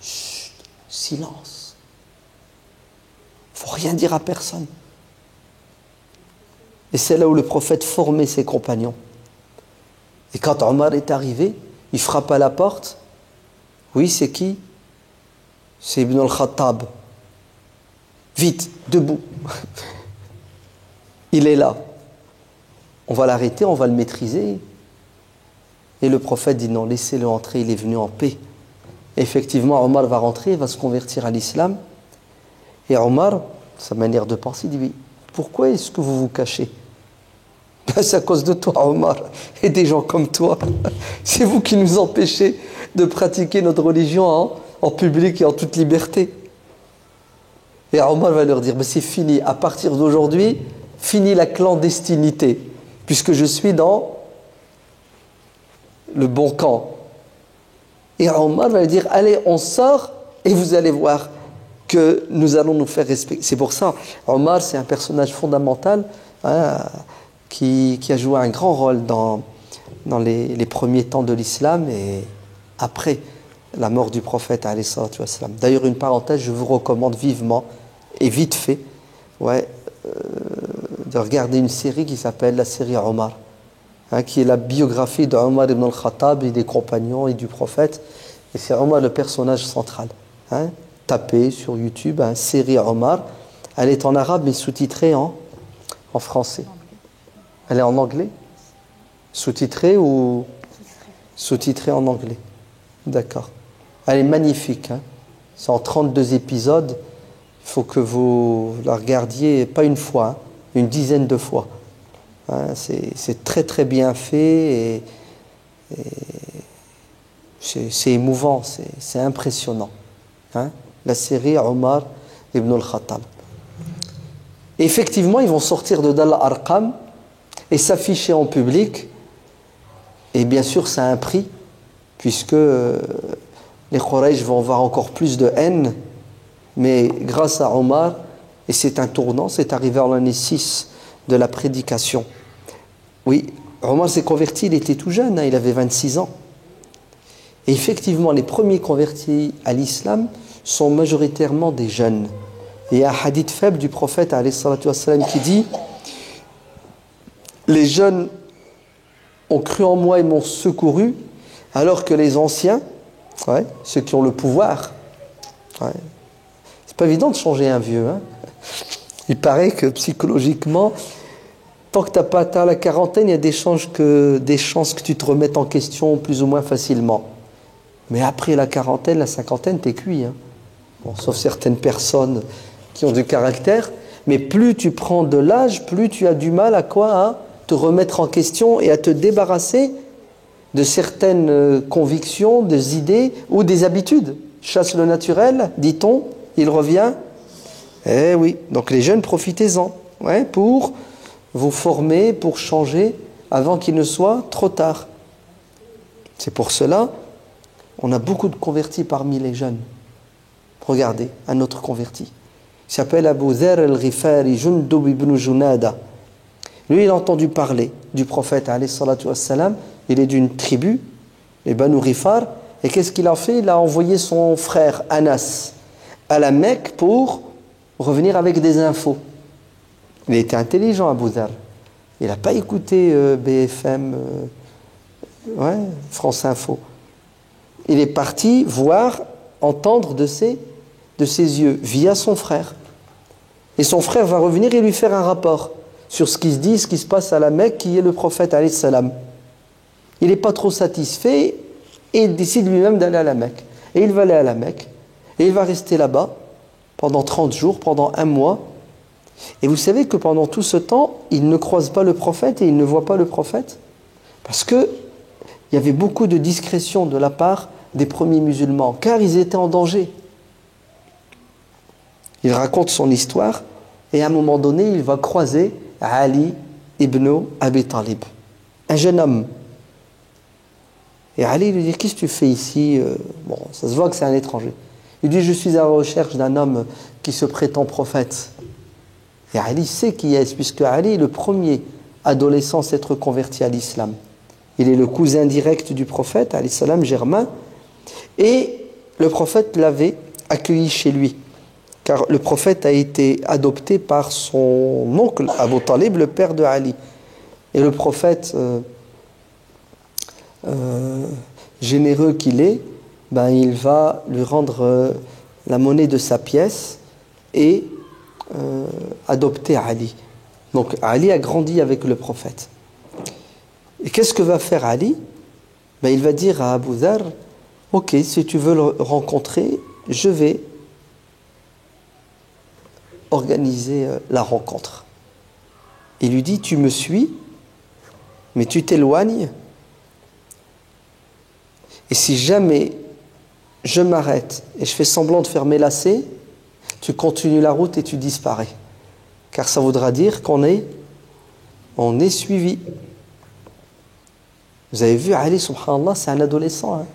Chut, silence. Il ne faut rien dire à personne. Et c'est là où le prophète formait ses compagnons. Et quand Omar est arrivé, il frappe à la porte. Oui, c'est qui? C'est Ibn al-Khattab. Vite, debout. Il est là. On va l'arrêter, on va le maîtriser. Et le prophète dit non, laissez-le entrer, il est venu en paix. Et effectivement, Omar va rentrer, il va se convertir à l'islam. Et Omar, sa manière de penser, dit, pourquoi est-ce que vous vous cachez? C'est à cause de toi, Omar, et des gens comme toi. C'est vous qui nous empêchez de pratiquer notre religion en public et en toute liberté. Et Omar va leur dire, c'est fini, à partir d'aujourd'hui, fini la clandestinité, puisque je suis dans le bon camp. Et Omar va leur dire, allez, on sort et vous allez voir que nous allons nous faire respecter. C'est pour ça, Omar, c'est un personnage fondamental, qui a joué un grand rôle dans les premiers temps de l'islam et après la mort du prophète alayhi salatu wassalam. D'ailleurs, une parenthèse, je vous recommande vivement et vite fait de regarder une série qui s'appelle la série Omar, qui est la biographie d'Omar ibn al-Khattab et des compagnons et du prophète, et c'est Omar le personnage central. Tapez sur YouTube, série Omar, elle est en arabe mais sous-titrée en français. Elle est en anglais? Sous-titrée ou sous-titrée en anglais? D'accord. Elle est magnifique. C'est en 32 épisodes. Il faut que vous la regardiez pas une fois, hein, une dizaine de fois. Hein, c'est très très bien fait et c'est émouvant, c'est impressionnant. Hein, la série Omar ibn al-Khattab. Effectivement, ils vont sortir de Dal Arqam et s'afficher en public. Et bien sûr, ça a un prix, puisque les Quraysh vont avoir encore plus de haine. Mais grâce à Omar, et c'est un tournant, c'est arrivé en l'année 6 de la prédication. Oui, Omar s'est converti, il était tout jeune, hein, il avait 26 ans. Et effectivement, les premiers convertis à l'islam sont majoritairement des jeunes. Et il y a un hadith faible du prophète alayhi salatu wassalam, qui dit « Les jeunes ont cru en moi et m'ont secouru, alors que les anciens, ouais, ceux qui ont le pouvoir, ouais, c'est pas évident de changer un vieux. Hein. Il paraît que psychologiquement, tant que tu n'as pas atteint la quarantaine, il y a des chances que tu te remettes en question plus ou moins facilement. Mais après la quarantaine, la cinquantaine, t'es cuit. Hein. Bon, sauf certaines personnes qui ont du caractère. Mais plus tu prends de l'âge, plus tu as du mal à quoi? À te remettre en question et à te débarrasser de certaines convictions, des idées ou des habitudes. Chasse le naturel, dit-on, il revient. Eh oui, donc les jeunes, profitez-en, ouais, pour vous former, pour changer avant qu'il ne soit trop tard. C'est pour cela, on a beaucoup de convertis parmi les jeunes. Regardez, un autre converti. Il s'appelle Abu Dharr al-Ghifari, Jundub ibn Junada. Lui, il a entendu parler du prophète, alayhi salatu wassalam. Il est d'une tribu, les Banu Ghifar. Et qu'est-ce qu'il a fait? Il a envoyé son frère Anas à la Mecque pour revenir avec des infos. Il était intelligent, Abu Dharr. Il n'a pas écouté BFM, France Info. Il est parti voir, entendre de ses yeux, via son frère. Et son frère va revenir et lui faire un rapport sur ce qui se dit, ce qui se passe à la Mecque, qui est le prophète alayhi salam. Il n'est pas trop satisfait et il décide lui-même d'aller à la Mecque. Et il va aller à la Mecque et il va rester là-bas pendant 30 jours, pendant un mois. Et vous savez que pendant tout ce temps, il ne croise pas le prophète et il ne voit pas le prophète, parce qu'il y avait beaucoup de discrétion de la part des premiers musulmans, car ils étaient en danger. Il raconte son histoire et à un moment donné, il va croiser Ali ibn Abi Talib, un jeune homme. Et Ali lui dit, qu'est-ce que tu fais ici? Bon, ça se voit que c'est un étranger. Il dit, je suis à la recherche d'un homme qui se prétend prophète. Et Ali sait qui est, puisque Ali est le premier adolescent à s'être converti à l'islam. Il est le cousin direct du prophète, alayhi salam, germain. Et le prophète l'avait accueilli chez lui. Car le prophète a été adopté par son oncle, Abu Talib, le père de Ali. Et le prophète, généreux qu'il est, ben, il va lui rendre la monnaie de sa pièce et adopter Ali. Donc Ali a grandi avec le prophète. Et qu'est-ce que va faire Ali? Ben, il va dire à Abu Dharr, ok, si tu veux le rencontrer, je vais organiser la rencontre. Il lui dit, tu me suis, mais tu t'éloignes, et si jamais je m'arrête et je fais semblant de faire mes lacets, tu continues la route et tu disparais. Car ça voudra dire qu'on est suivi. Vous avez vu, Ali, subhanallah, c'est un adolescent. Hein.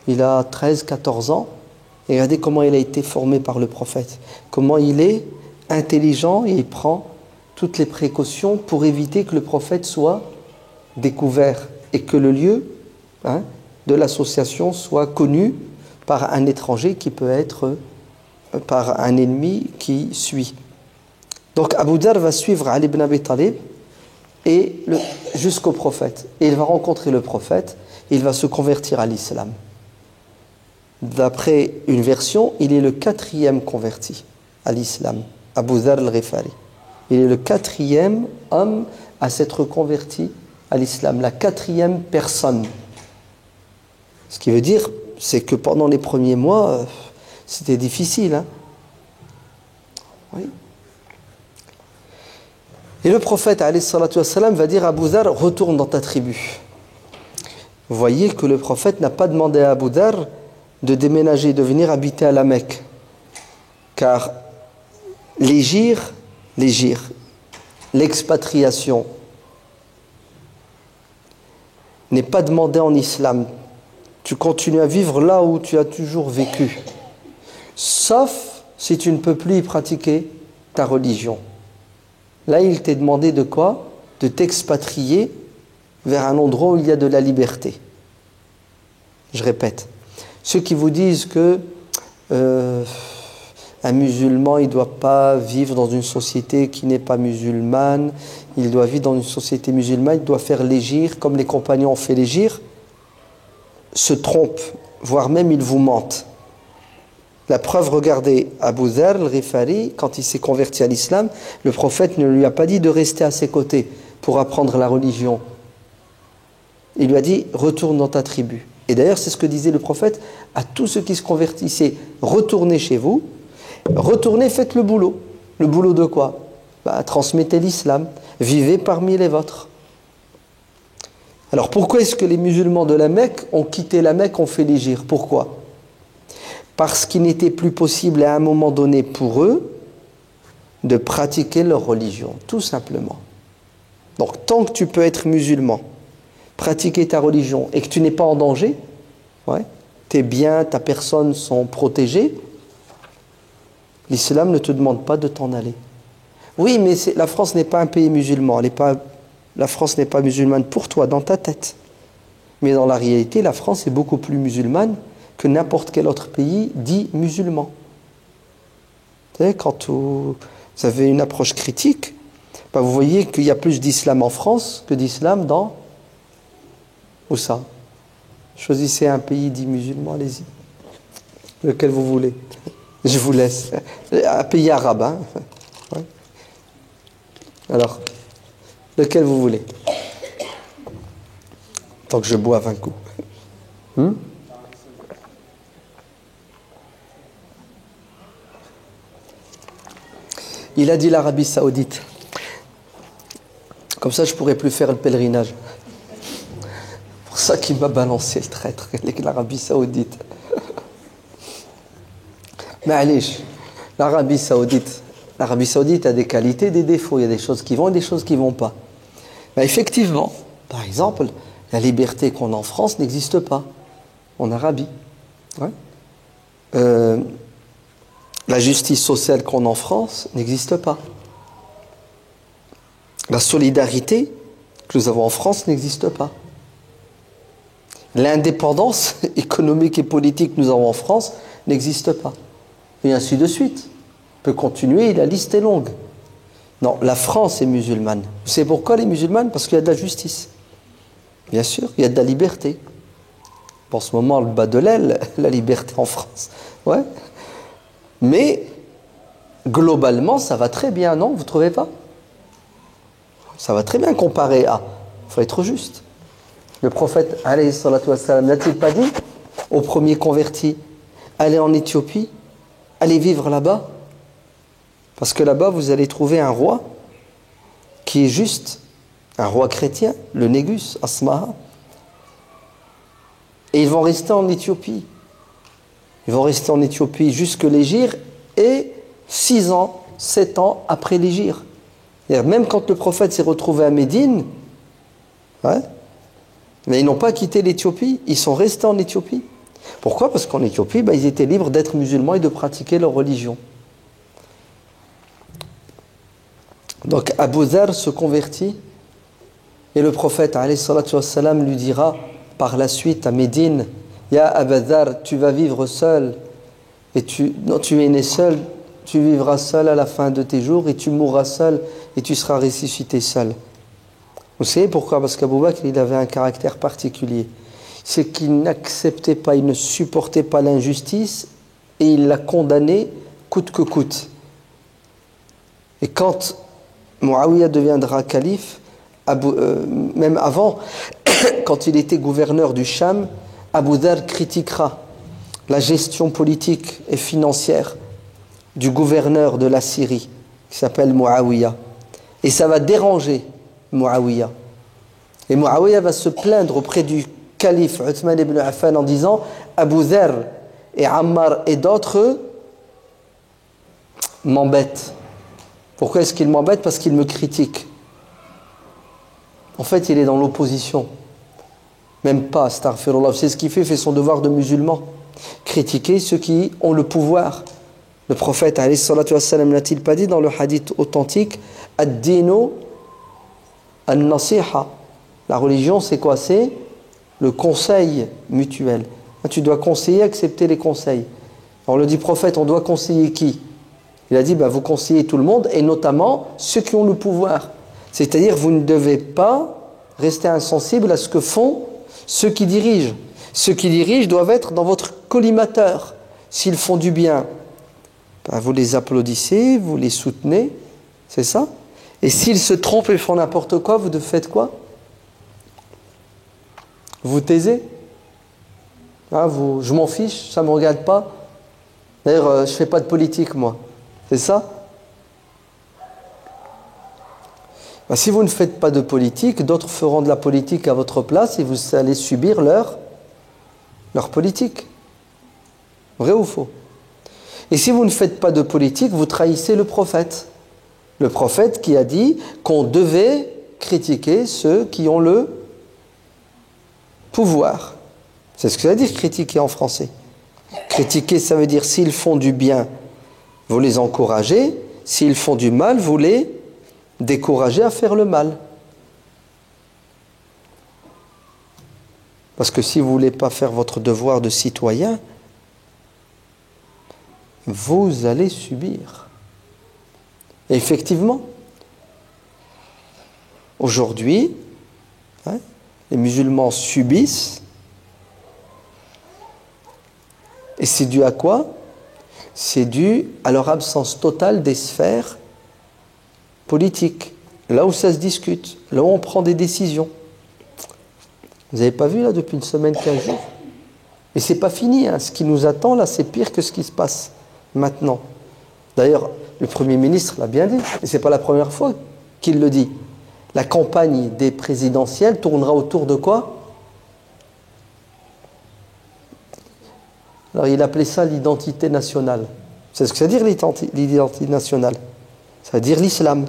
Il a 13-14 ans. Et regardez comment il a été formé par le prophète. Comment il est intelligent et il prend toutes les précautions pour éviter que le prophète soit découvert et que le lieu de l'association soit connu par un étranger qui peut être par un ennemi qui suit. Donc Abu Dharr va suivre Ali ibn Abi Talib jusqu'au prophète. Et il va rencontrer le prophète et il va se convertir à l'islam. D'après une version, il est le 4e converti à l'islam, Abu Dharr al-Ghifari. Il est le 4e homme à s'être converti à l'islam, la 4e personne. Ce qui veut dire, c'est que pendant les premiers mois, c'était difficile. Hein. Oui. Et le prophète alayhi salatu wassalam, va dire à Abu Dhar, retourne dans ta tribu. Vous voyez que le prophète n'a pas demandé à Abu Dhar de déménager, de venir habiter à la Mecque. Car l'expatriation n'est pas demandée en islam. Tu continues à vivre là où tu as toujours vécu. Sauf si tu ne peux plus y pratiquer ta religion. Là, il t'est demandé de quoi? De t'expatrier vers un endroit où il y a de la liberté. Je répète. Ceux qui vous disent que un musulman, il ne doit pas vivre dans une société qui n'est pas musulmane, il doit vivre dans une société musulmane, il doit faire l'hégire comme les compagnons ont fait l'hégire, se trompent, voire même ils vous mentent. La preuve, regardez, Abu Dharr al-Ghifari, quand il s'est converti à l'islam, le prophète ne lui a pas dit de rester à ses côtés pour apprendre la religion. Il lui a dit, retourne dans ta tribu. Et d'ailleurs, c'est ce que disait le prophète à tous ceux qui se convertissaient, retournez chez vous, retournez, faites le boulot. Le boulot de quoi? Transmettez l'islam, vivez parmi les vôtres. Alors pourquoi est-ce que les musulmans de la Mecque ont quitté la Mecque, ont fait l'hégire? Pourquoi? Parce qu'il n'était plus possible à un moment donné pour eux de pratiquer leur religion, tout simplement. Donc tant que tu peux être musulman, pratiquer ta religion et que tu n'es pas en danger, tes biens, ta personne sont protégés, l'islam ne te demande pas de t'en aller. Oui, mais la France n'est pas un pays musulman, la France n'est pas musulmane pour toi, dans ta tête. Mais dans la réalité, la France est beaucoup plus musulmane que n'importe quel autre pays dit musulman. Vous savez, quand vous avez une approche critique, vous voyez qu'il y a plus d'islam en France que d'islam dans... Où ça? Choisissez un pays dit musulman, allez-y. Lequel vous voulez. Je vous laisse. Un pays arabe, hein. Ouais. Alors, lequel vous voulez? Tant que je boive un coup. Il a dit l'Arabie Saoudite. Comme ça, je ne pourrais plus faire le pèlerinage. Pour ça qu'il m'a balancé le traître, l'Arabie Saoudite. Mais allez, l'Arabie Saoudite a des qualités et des défauts. Il y a des choses qui vont et des choses qui ne vont pas. Mais effectivement, par exemple, la liberté qu'on a en France n'existe pas en Arabie. La justice sociale qu'on a en France n'existe pas. La solidarité que nous avons en France n'existe pas. L'indépendance économique et politique que nous avons en France n'existe pas. Et ainsi de suite. On peut continuer, la liste est longue. Non, la France est musulmane. Vous savez pourquoi elle est musulmane? Parce qu'il y a de la justice. Bien sûr, il y a de la liberté. En ce moment, le bas de l'aile, la liberté en France. Ouais. Mais, globalement, ça va très bien, non? Vous ne trouvez pas? Ça va très bien comparé à... Il faut être juste. Le prophète, alayhi salatu wassalam, n'a-t-il pas dit aux premiers convertis, allez en Éthiopie, allez vivre là-bas? Parce que là-bas, vous allez trouver un roi qui est juste, un roi chrétien, le Négus, Asmaha. Et ils vont rester en Éthiopie. Ils vont rester en Éthiopie jusque l'hégire et 6 ans, 7 ans après l'hégire. Même quand le prophète s'est retrouvé à Médine, mais ils n'ont pas quitté l'Éthiopie, ils sont restés en Éthiopie. Pourquoi? Parce qu'en Éthiopie, ils étaient libres d'être musulmans et de pratiquer leur religion. Donc Abu Dharr se convertit et le prophète alayhi salatu wassalam lui dira par la suite à Médine, Ya Abu Dharr, tu vas vivre seul et tu es né seul, tu vivras seul à la fin de tes jours et tu mourras seul et tu seras ressuscité seul. Vous savez pourquoi? Parce qu'Abou Bakr, il avait un caractère particulier. C'est qu'il n'acceptait pas, il ne supportait pas l'injustice et il l'a condamné coûte que coûte. Et quand Muawiyah deviendra calife, même avant, quand il était gouverneur du Cham, Abu Dharr critiquera la gestion politique et financière du gouverneur de la Syrie, qui s'appelle Muawiyah. Et ça va déranger Muawiyah. Et Muawiyah va se plaindre auprès du calife Uthman ibn Affan en disant « Abu Dharr et Ammar et d'autres m'embêtent. Pourquoi est-ce qu'ils m'embêtent? Parce qu'ils me critiquent. » En fait, il est dans l'opposition. Même pas, astaghfirullah. C'est ce qu'il fait son devoir de musulman. Critiquer ceux qui ont le pouvoir. Le prophète, alayhi salatu wassalam, n'a-t-il pas dit dans le hadith authentique « Ad-dinu an-nasiha » La religion, c'est quoi? C'est le conseil mutuel. Tu dois conseiller, accepter les conseils. Alors le dit prophète, on doit conseiller qui? Il a dit, vous conseillez tout le monde, et notamment ceux qui ont le pouvoir. C'est-à-dire, vous ne devez pas rester insensible à ce que font ceux qui dirigent. Ceux qui dirigent doivent être dans votre collimateur. S'ils font du bien, vous les applaudissez, vous les soutenez, c'est ça. Et s'ils se trompent et font n'importe quoi, vous faites quoi? Vous taisez. Je m'en fiche, ça ne me regarde pas. D'ailleurs, je ne fais pas de politique, moi. C'est ça? Si vous ne faites pas de politique, d'autres feront de la politique à votre place et vous allez subir leur politique. Vrai ou faux? Et si vous ne faites pas de politique, vous trahissez le prophète. Le prophète qui a dit qu'on devait critiquer ceux qui ont le pouvoir. C'est ce que ça veut dire critiquer en français. Critiquer, ça veut dire s'ils font du bien, vous les encouragez. S'ils font du mal, vous les découragez à faire le mal. Parce que si vous ne voulez pas faire votre devoir de citoyen, vous allez subir. Et effectivement, aujourd'hui, les musulmans subissent. Et c'est dû à quoi? C'est dû à leur absence totale des sphères politiques, là où ça se discute, là où on prend des décisions. Vous n'avez pas vu là depuis une semaine, 15 jours? Et c'est pas fini, ce qui nous attend là, c'est pire que ce qui se passe maintenant. D'ailleurs, le Premier ministre l'a bien dit, et c'est pas la première fois qu'il le dit. La campagne des présidentielles tournera autour de quoi? Alors il appelait ça l'identité nationale. C'est ce que ça veut dire l'identité nationale. Ça veut dire l'islam.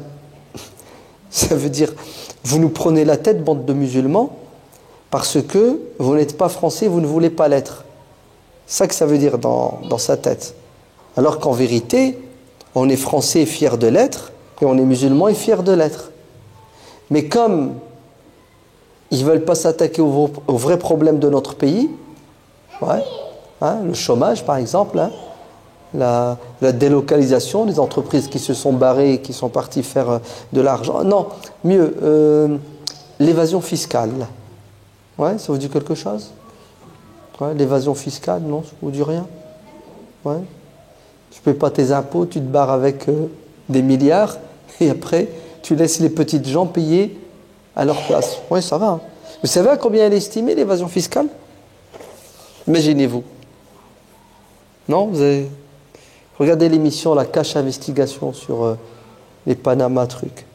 Ça veut dire, vous nous prenez la tête, bande de musulmans, parce que vous n'êtes pas français, vous ne voulez pas l'être. C'est ça que ça veut dire dans sa tête. Alors qu'en vérité, on est français et fier de l'être, et on est musulman et fier de l'être. Mais comme ils ne veulent pas s'attaquer aux vrais problèmes de notre pays, le chômage par exemple, la délocalisation, les entreprises qui se sont barrées et qui sont parties faire de l'argent. Non, mieux, l'évasion fiscale. Ça vous dit quelque chose? L'évasion fiscale, non, ça vous dit rien? Tu ne payes pas tes impôts, tu te barres avec des milliards et après tu laisses les petites gens payer à leur place. Ça va. Vous savez à combien elle est estimée l'évasion fiscale? Imaginez-vous. Non, vous avez... Regardez l'émission La Cache Investigation sur les Panama trucs.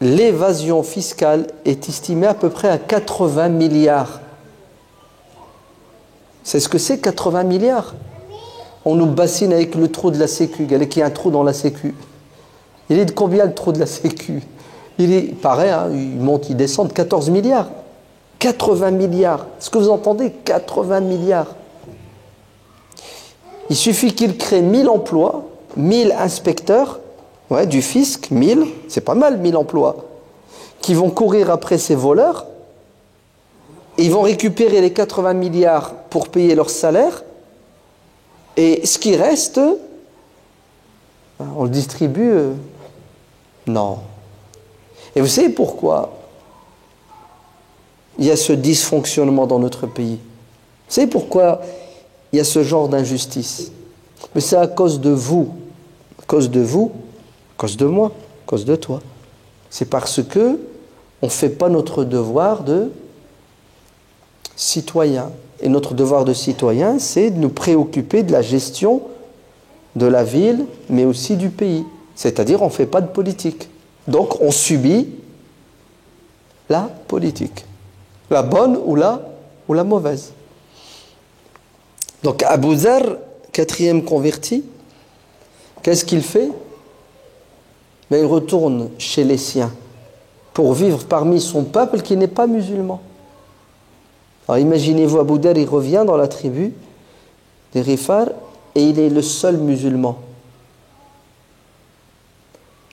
L'évasion fiscale est estimée à peu près à 80 milliards. C'est ce que c'est 80 milliards? On nous bassine avec le trou de la Sécu. Regardez qu'il y a un trou dans la Sécu. Il est de combien le trou de la Sécu? Il est, pareil, il monte, il descend de 14 milliards. 80 milliards. Est-ce que vous entendez? 80 milliards. Il suffit qu'il crée 1000 emplois, 1000 inspecteurs, du fisc, 1000, c'est pas mal, 1000 emplois, qui vont courir après ces voleurs, et ils vont récupérer les 80 milliards pour payer leur salaire, et ce qui reste, on le distribue. Non. Et vous savez pourquoi il y a ce dysfonctionnement dans notre pays? Vous savez pourquoi il y a ce genre d'injustice? Mais c'est à cause de vous. À cause de vous, à cause de moi, à cause de toi. C'est parce que on ne fait pas notre devoir de citoyen. Et notre devoir de citoyen, c'est de nous préoccuper de la gestion de la ville, mais aussi du pays. C'est-à-dire, on ne fait pas de politique. Donc, on subit la politique. La bonne ou la mauvaise. Donc, Abu Dharr, quatrième converti, qu'est-ce qu'il fait? Mais il retourne chez les siens pour vivre parmi son peuple qui n'est pas musulman. Alors, imaginez-vous, Abu Dharr, il revient dans la tribu des Rifar et il est le seul musulman.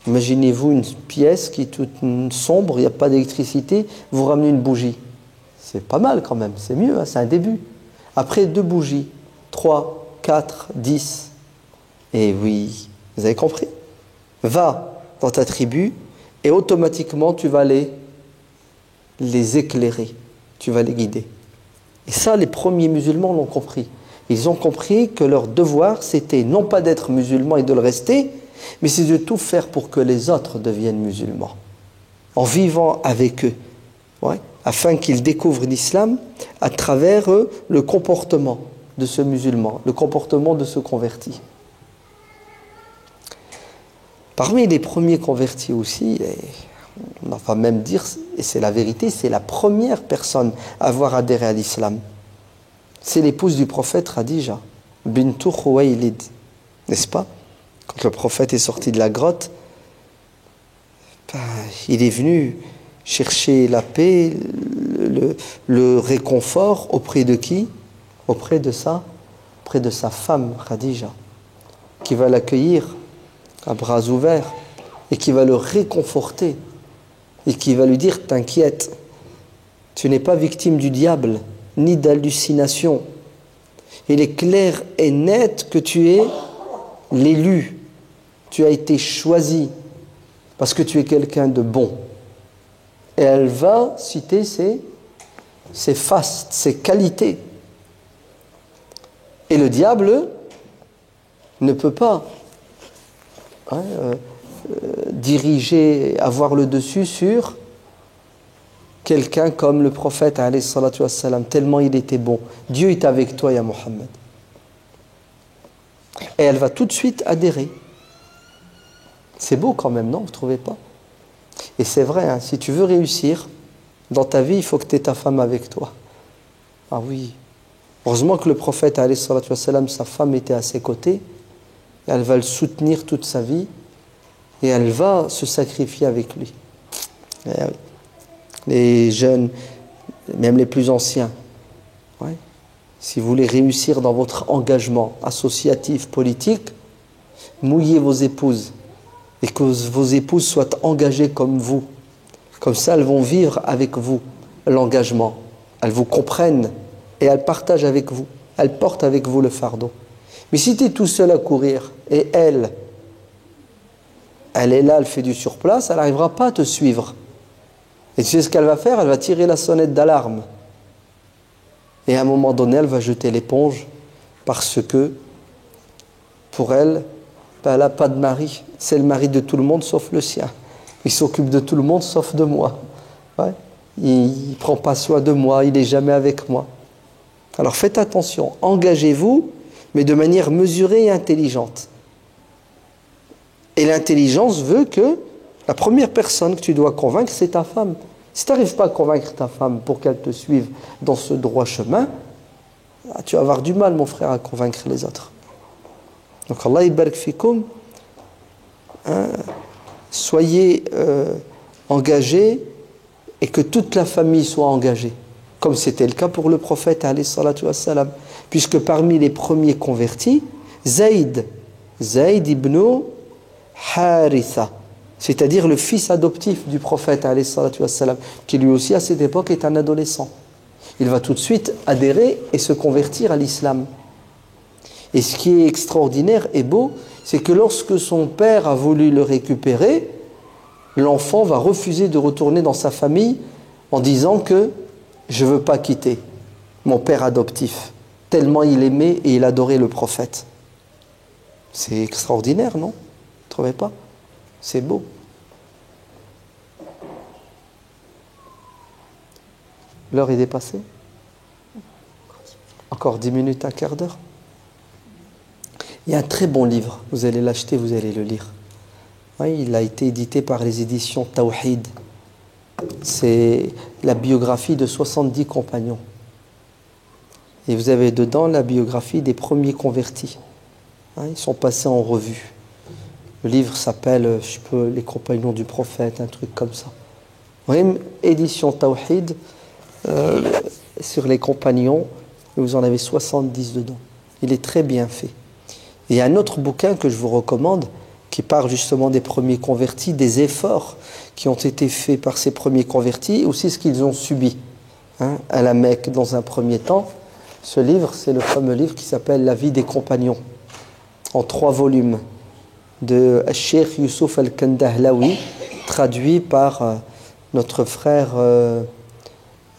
Imaginez-vous une pièce qui est toute sombre, il n'y a pas d'électricité, vous ramenez une bougie. C'est pas mal quand même, c'est mieux, hein, c'est un début. Après 2 bougies, 3, 4, 10. Et oui, vous avez compris? Va dans ta tribu et automatiquement tu vas les éclairer, tu vas les guider. Et ça, les premiers musulmans l'ont compris. Ils ont compris que leur devoir, c'était non pas d'être musulmans et de le rester, mais c'est de tout faire pour que les autres deviennent musulmans, en vivant avec eux, ouais, afin qu'ils découvrent l'islam à travers le comportement de ce musulman, le comportement de ce converti. Parmi les premiers convertis aussi, on va même dire, et c'est la vérité, c'est la première personne à avoir adhéré à l'islam. C'est l'épouse du prophète Khadija, bintu Khuwaylid, n'est-ce pas? Quand le prophète est sorti de la grotte, il est venu chercher la paix, le réconfort auprès de qui? Auprès de sa femme Khadija, qui va l'accueillir à bras ouverts et qui va le réconforter et qui va lui dire: t'inquiète, tu n'es pas victime du diable ni d'hallucinations. Il est clair et net que tu es l'élu, tu as été choisi parce que tu es quelqu'un de bon. Et elle va citer ses fastes, ses qualités. Et le diable ne peut pas diriger, avoir le dessus sur quelqu'un comme le prophète alayhi salatu wassalam, tellement il était bon. Dieu est avec toi, ya Muhammad. Et elle va tout de suite adhérer. C'est beau quand même, non? Vous ne trouvez pas? Et c'est vrai, hein, si tu veux réussir dans ta vie, il faut que tu aies ta femme avec toi. Ah oui. Heureusement que le prophète alayhi salatu wassalam, sa femme était à ses côtés. Et elle va le soutenir toute sa vie. Et elle va se sacrifier avec lui. Eh oui. Les jeunes, même les plus anciens, ouais. Si vous voulez réussir dans votre engagement associatif, politique, mouillez vos épouses et que vos épouses soient engagées comme vous. Comme ça, elles vont vivre avec vous l'engagement. Elles vous comprennent et elles partagent avec vous. Elles portent avec vous le fardeau. Mais si tu es tout seul à courir et elle est là, elle fait du surplace, elle n'arrivera pas à te suivre. Et tu sais ce qu'elle va faire? Elle va tirer la sonnette d'alarme. Et à un moment donné, elle va jeter l'éponge parce que, pour elle, elle n'a pas de mari. C'est le mari de tout le monde sauf le sien. Il s'occupe de tout le monde sauf de moi. Ouais. Il ne prend pas soin de moi, il n'est jamais avec moi. Alors faites attention, engagez-vous, mais de manière mesurée et intelligente. Et l'intelligence veut que la première personne que tu dois convaincre, c'est ta femme. Si tu n'arrives pas à convaincre ta femme pour qu'elle te suive dans ce droit chemin, tu vas avoir du mal, mon frère, à convaincre les autres. Donc Allah ibarak fikoum, soyez engagés et que toute la famille soit engagée, comme c'était le cas pour le prophète alayhi salatu wassalam, puisque parmi les premiers convertis, Zayd ibn Haritha, c'est-à-dire le fils adoptif du prophète alayhi salatu wassalam, qui lui aussi à cette époque est un adolescent. Il va tout de suite adhérer et se convertir à l'islam. Et ce qui est extraordinaire et beau, c'est que lorsque son père a voulu le récupérer, l'enfant va refuser de retourner dans sa famille en disant que je ne veux pas quitter mon père adoptif, tellement il aimait et il adorait le prophète. C'est extraordinaire, non? Vous ne trouvez pas? C'est beau. L'heure est dépassée? Encore 10 minutes, un quart d'heure? Il y a un très bon livre, vous allez l'acheter, vous allez le lire. Oui, il a été édité par les éditions Tawhid. C'est la biographie de 70 compagnons. Et vous avez dedans la biographie des premiers convertis. Ils sont passés en revue. Le livre s'appelle, Les compagnons du prophète, un truc comme ça. Oui, édition Tawhid, sur les compagnons, vous en avez 70 dedans. Il est très bien fait. Et il y a un autre bouquin que je vous recommande, qui parle justement des premiers convertis, des efforts qui ont été faits par ces premiers convertis, aussi ce qu'ils ont subi à la Mecque dans un premier temps. Ce livre, c'est le fameux livre qui s'appelle La vie des compagnons, en 3 volumes, de Cheikh Youssouf Al-Kandahlawi, traduit par notre frère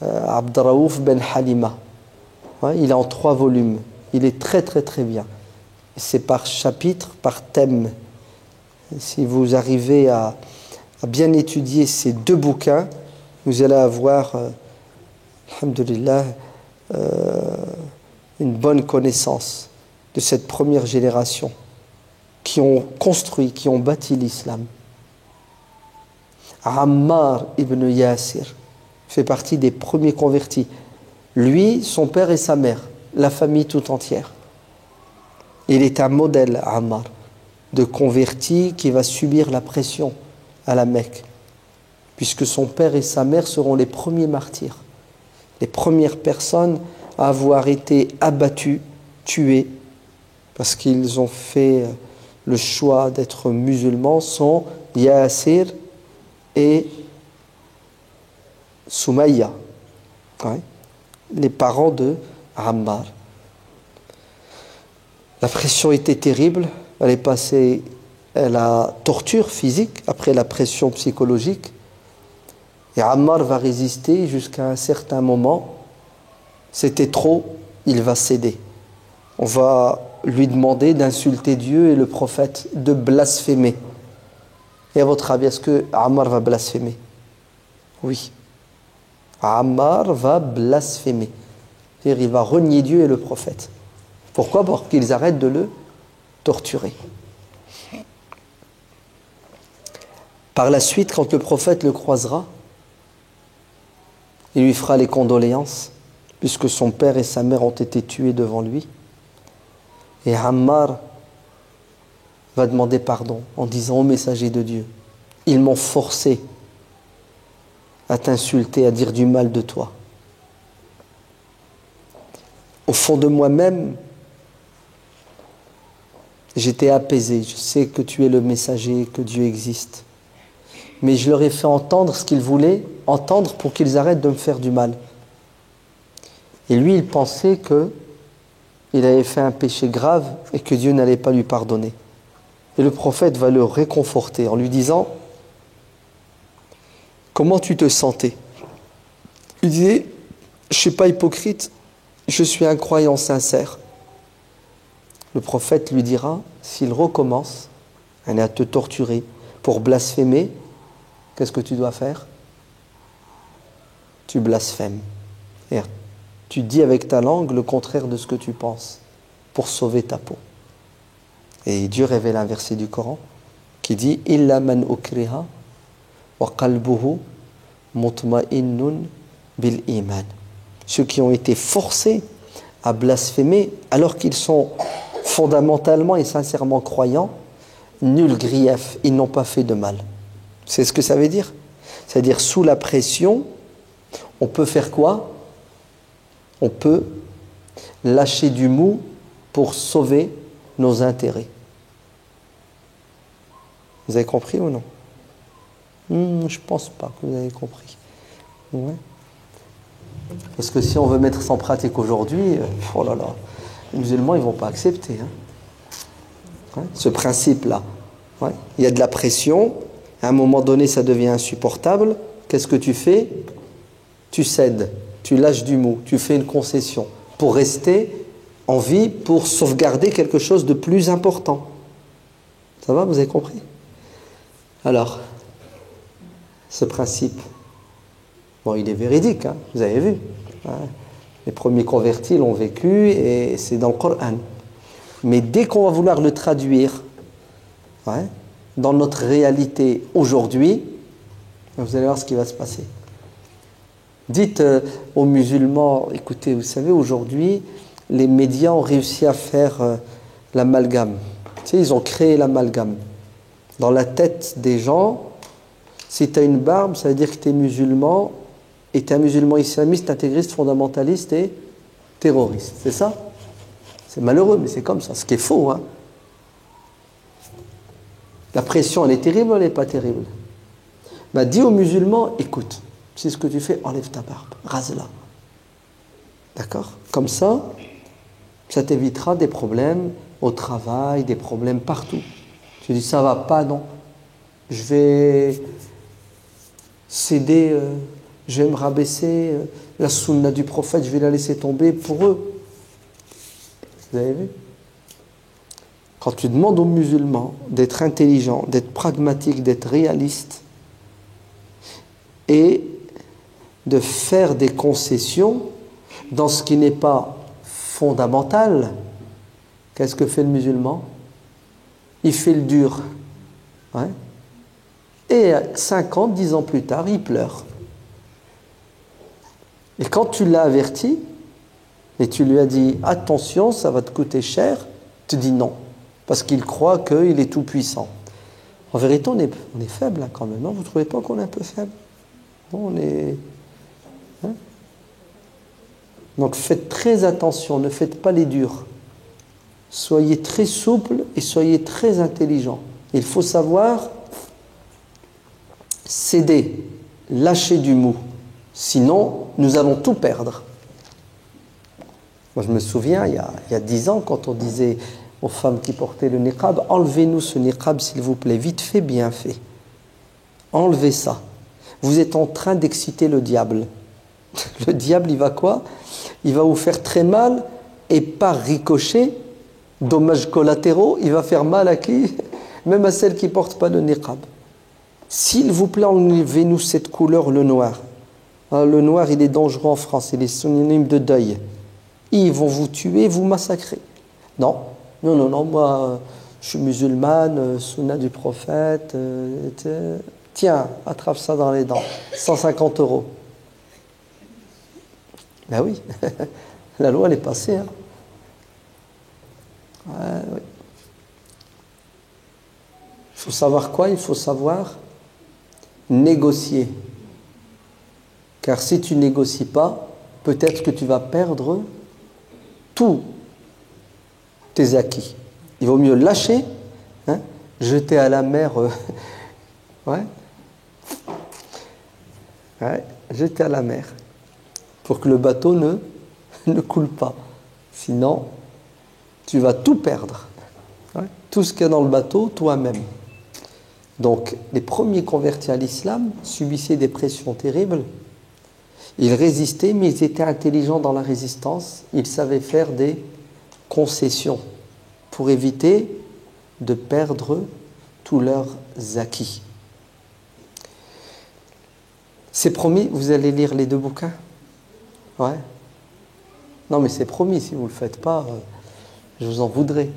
Abdraouf Ben Halima. Il est en 3 volumes. Il est très très très bien. C'est par chapitre, par thème. Si vous arrivez à bien étudier ces 2 bouquins, vous allez avoir, alhamdoulilah, une bonne connaissance de cette première génération qui ont construit, qui ont bâti l'islam. Ammar ibn Yasir fait partie des premiers convertis. Lui, son père et sa mère, la famille tout entière. Il est un modèle, Ammar, de converti qui va subir la pression à la Mecque, puisque son père et sa mère seront les premiers martyrs, les premières personnes à avoir été abattues, tuées, parce qu'ils ont fait le choix d'être musulmans, sont Yasir et Soumaïa, les parents de Ammar. La pression était terrible, elle est passée à la torture physique, après la pression psychologique. Et Ammar va résister jusqu'à un certain moment. C'était trop, il va céder. On va lui demander d'insulter Dieu et le prophète, de blasphémer. Et à votre avis, est-ce que Ammar va blasphémer? Oui. Ammar va blasphémer. C'est-à-dire, il va renier Dieu et le prophète. Pourquoi? Pour qu'ils arrêtent de le torturer. Par la suite, quand le prophète le croisera, il lui fera les condoléances, puisque son père et sa mère ont été tués devant lui. Et Ammar va demander pardon en disant au messager de Dieu, ils m'ont forcé à t'insulter, à dire du mal de toi. Au fond de moi-même, j'étais apaisé, je sais que tu es le messager, que Dieu existe. Mais je leur ai fait entendre ce qu'ils voulaient entendre pour qu'ils arrêtent de me faire du mal. Et lui, il pensait qu'il avait fait un péché grave et que Dieu n'allait pas lui pardonner. Et le prophète va le réconforter en lui disant « Comment tu te sentais ?» Il disait « Je ne suis pas hypocrite, je suis un croyant sincère. » Le prophète lui dira « S'il recommence à te torturer pour blasphémer, qu'est-ce que tu dois faire? Tu blasphèmes. Et tu dis avec ta langue le contraire de ce que tu penses pour sauver ta peau. » Et Dieu révèle un verset du Coran qui dit « Illa man ukriha wa qalbuhu mutma'innun bil iman » Ceux qui ont été forcés à blasphémer alors qu'ils sont fondamentalement et sincèrement croyants, nul grief, ils n'ont pas fait de mal. C'est ce que ça veut dire? C'est-à-dire, sous la pression, on peut faire quoi? On peut lâcher du mou pour sauver nos intérêts. Vous avez compris ou non? Je ne pense pas que vous avez compris. Ouais. Parce que si on veut mettre ça en pratique aujourd'hui, oh là là, les musulmans, ils ne vont pas accepter. Ce principe-là. Ouais. Il y a de la pression. À un moment donné, ça devient insupportable. Qu'est-ce que tu fais? Tu cèdes, tu lâches du mou, tu fais une concession pour rester en vie, pour sauvegarder quelque chose de plus important. Ça va, vous avez compris? Alors, ce principe, bon, il est véridique, vous avez vu. Les premiers convertis l'ont vécu et c'est dans le Coran. Mais dès qu'on va vouloir le traduire dans notre réalité aujourd'hui, vous allez voir ce qui va se passer. Dites aux musulmans, écoutez, vous savez, aujourd'hui, les médias ont réussi à faire l'amalgame. Tu sais, ils ont créé l'amalgame. Dans la tête des gens, si tu as une barbe, ça veut dire que tu es musulman, et tu es un musulman islamiste, intégriste, fondamentaliste et terroriste. C'est ça? C'est malheureux, mais c'est comme ça. Ce qui est faux. La pression, elle est terrible ou elle n'est pas terrible? Dis aux musulmans, écoute, c'est ce que tu fais, enlève ta barbe, rase-la. D'accord? Comme ça t'évitera des problèmes au travail, des problèmes partout. Tu dis, ça va pas, non. Je vais céder, je vais me rabaisser, la sunna du prophète, je vais la laisser tomber pour eux. Vous avez vu? Quand tu demandes aux musulmans d'être intelligents, d'être pragmatiques, d'être réalistes, et de faire des concessions dans ce qui n'est pas fondamental, qu'est-ce que fait le musulman? Il fait le dur. Et 50, 10 ans plus tard, il pleure. Et quand tu l'as averti, et tu lui as dit « Attention, ça va te coûter cher », il te dit non, parce qu'il croit qu'il est tout puissant. En vérité, on est faible quand même, non? Vous ne trouvez pas qu'on est un peu faible? Bon, on est... Donc faites très attention, ne faites pas les durs. Soyez très souple et soyez très intelligent. Il faut savoir céder, lâcher du mou. Sinon, nous allons tout perdre. Moi, je me souviens, il y a 10 ans, quand on disait aux femmes qui portaient le niqab, enlevez-nous ce niqab, s'il vous plaît, vite fait, bien fait. Enlevez ça. Vous êtes en train d'exciter le diable. Le diable, il va quoi? Il va vous faire très mal et par ricochet, dommages collatéraux, il va faire mal à qui? Même à celles qui ne portent pas le niqab. S'il vous plaît, enlevez-nous cette couleur, le noir. Le noir, il est dangereux en France, il est synonyme de deuil. Ils vont vous tuer, vous massacrer. Non, moi, je suis musulmane, sunna du prophète, tiens, attrape ça dans les dents, 150 €. Ben oui, la loi, elle est passée. Oui. Il faut savoir quoi? Il faut savoir négocier. Car si tu ne négocies pas, peut-être que tu vas perdre tous tes acquis. Il vaut mieux lâcher, jeter à la mer, jeter à la mer, pour que le bateau ne coule pas. Sinon, tu vas tout perdre. Tout ce qu'il y a dans le bateau, toi-même. Donc, les premiers convertis à l'islam subissaient des pressions terribles. Ils résistaient, mais ils étaient intelligents dans la résistance. Ils savaient faire des concessions pour éviter de perdre tous leurs acquis. C'est promis, vous allez lire les 2 bouquins? Ouais. Non, mais c'est promis, si vous ne le faites pas, je vous en voudrais.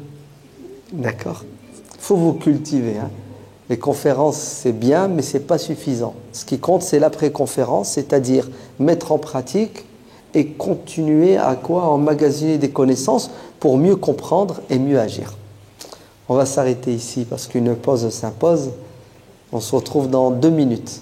D'accord? Il faut vous cultiver. Les conférences, c'est bien, mais ce n'est pas suffisant. Ce qui compte, c'est l'après-conférence, c'est-à-dire mettre en pratique et continuer à emmagasiner des connaissances pour mieux comprendre et mieux agir. On va s'arrêter ici parce qu'une pause s'impose. On se retrouve dans 2 minutes.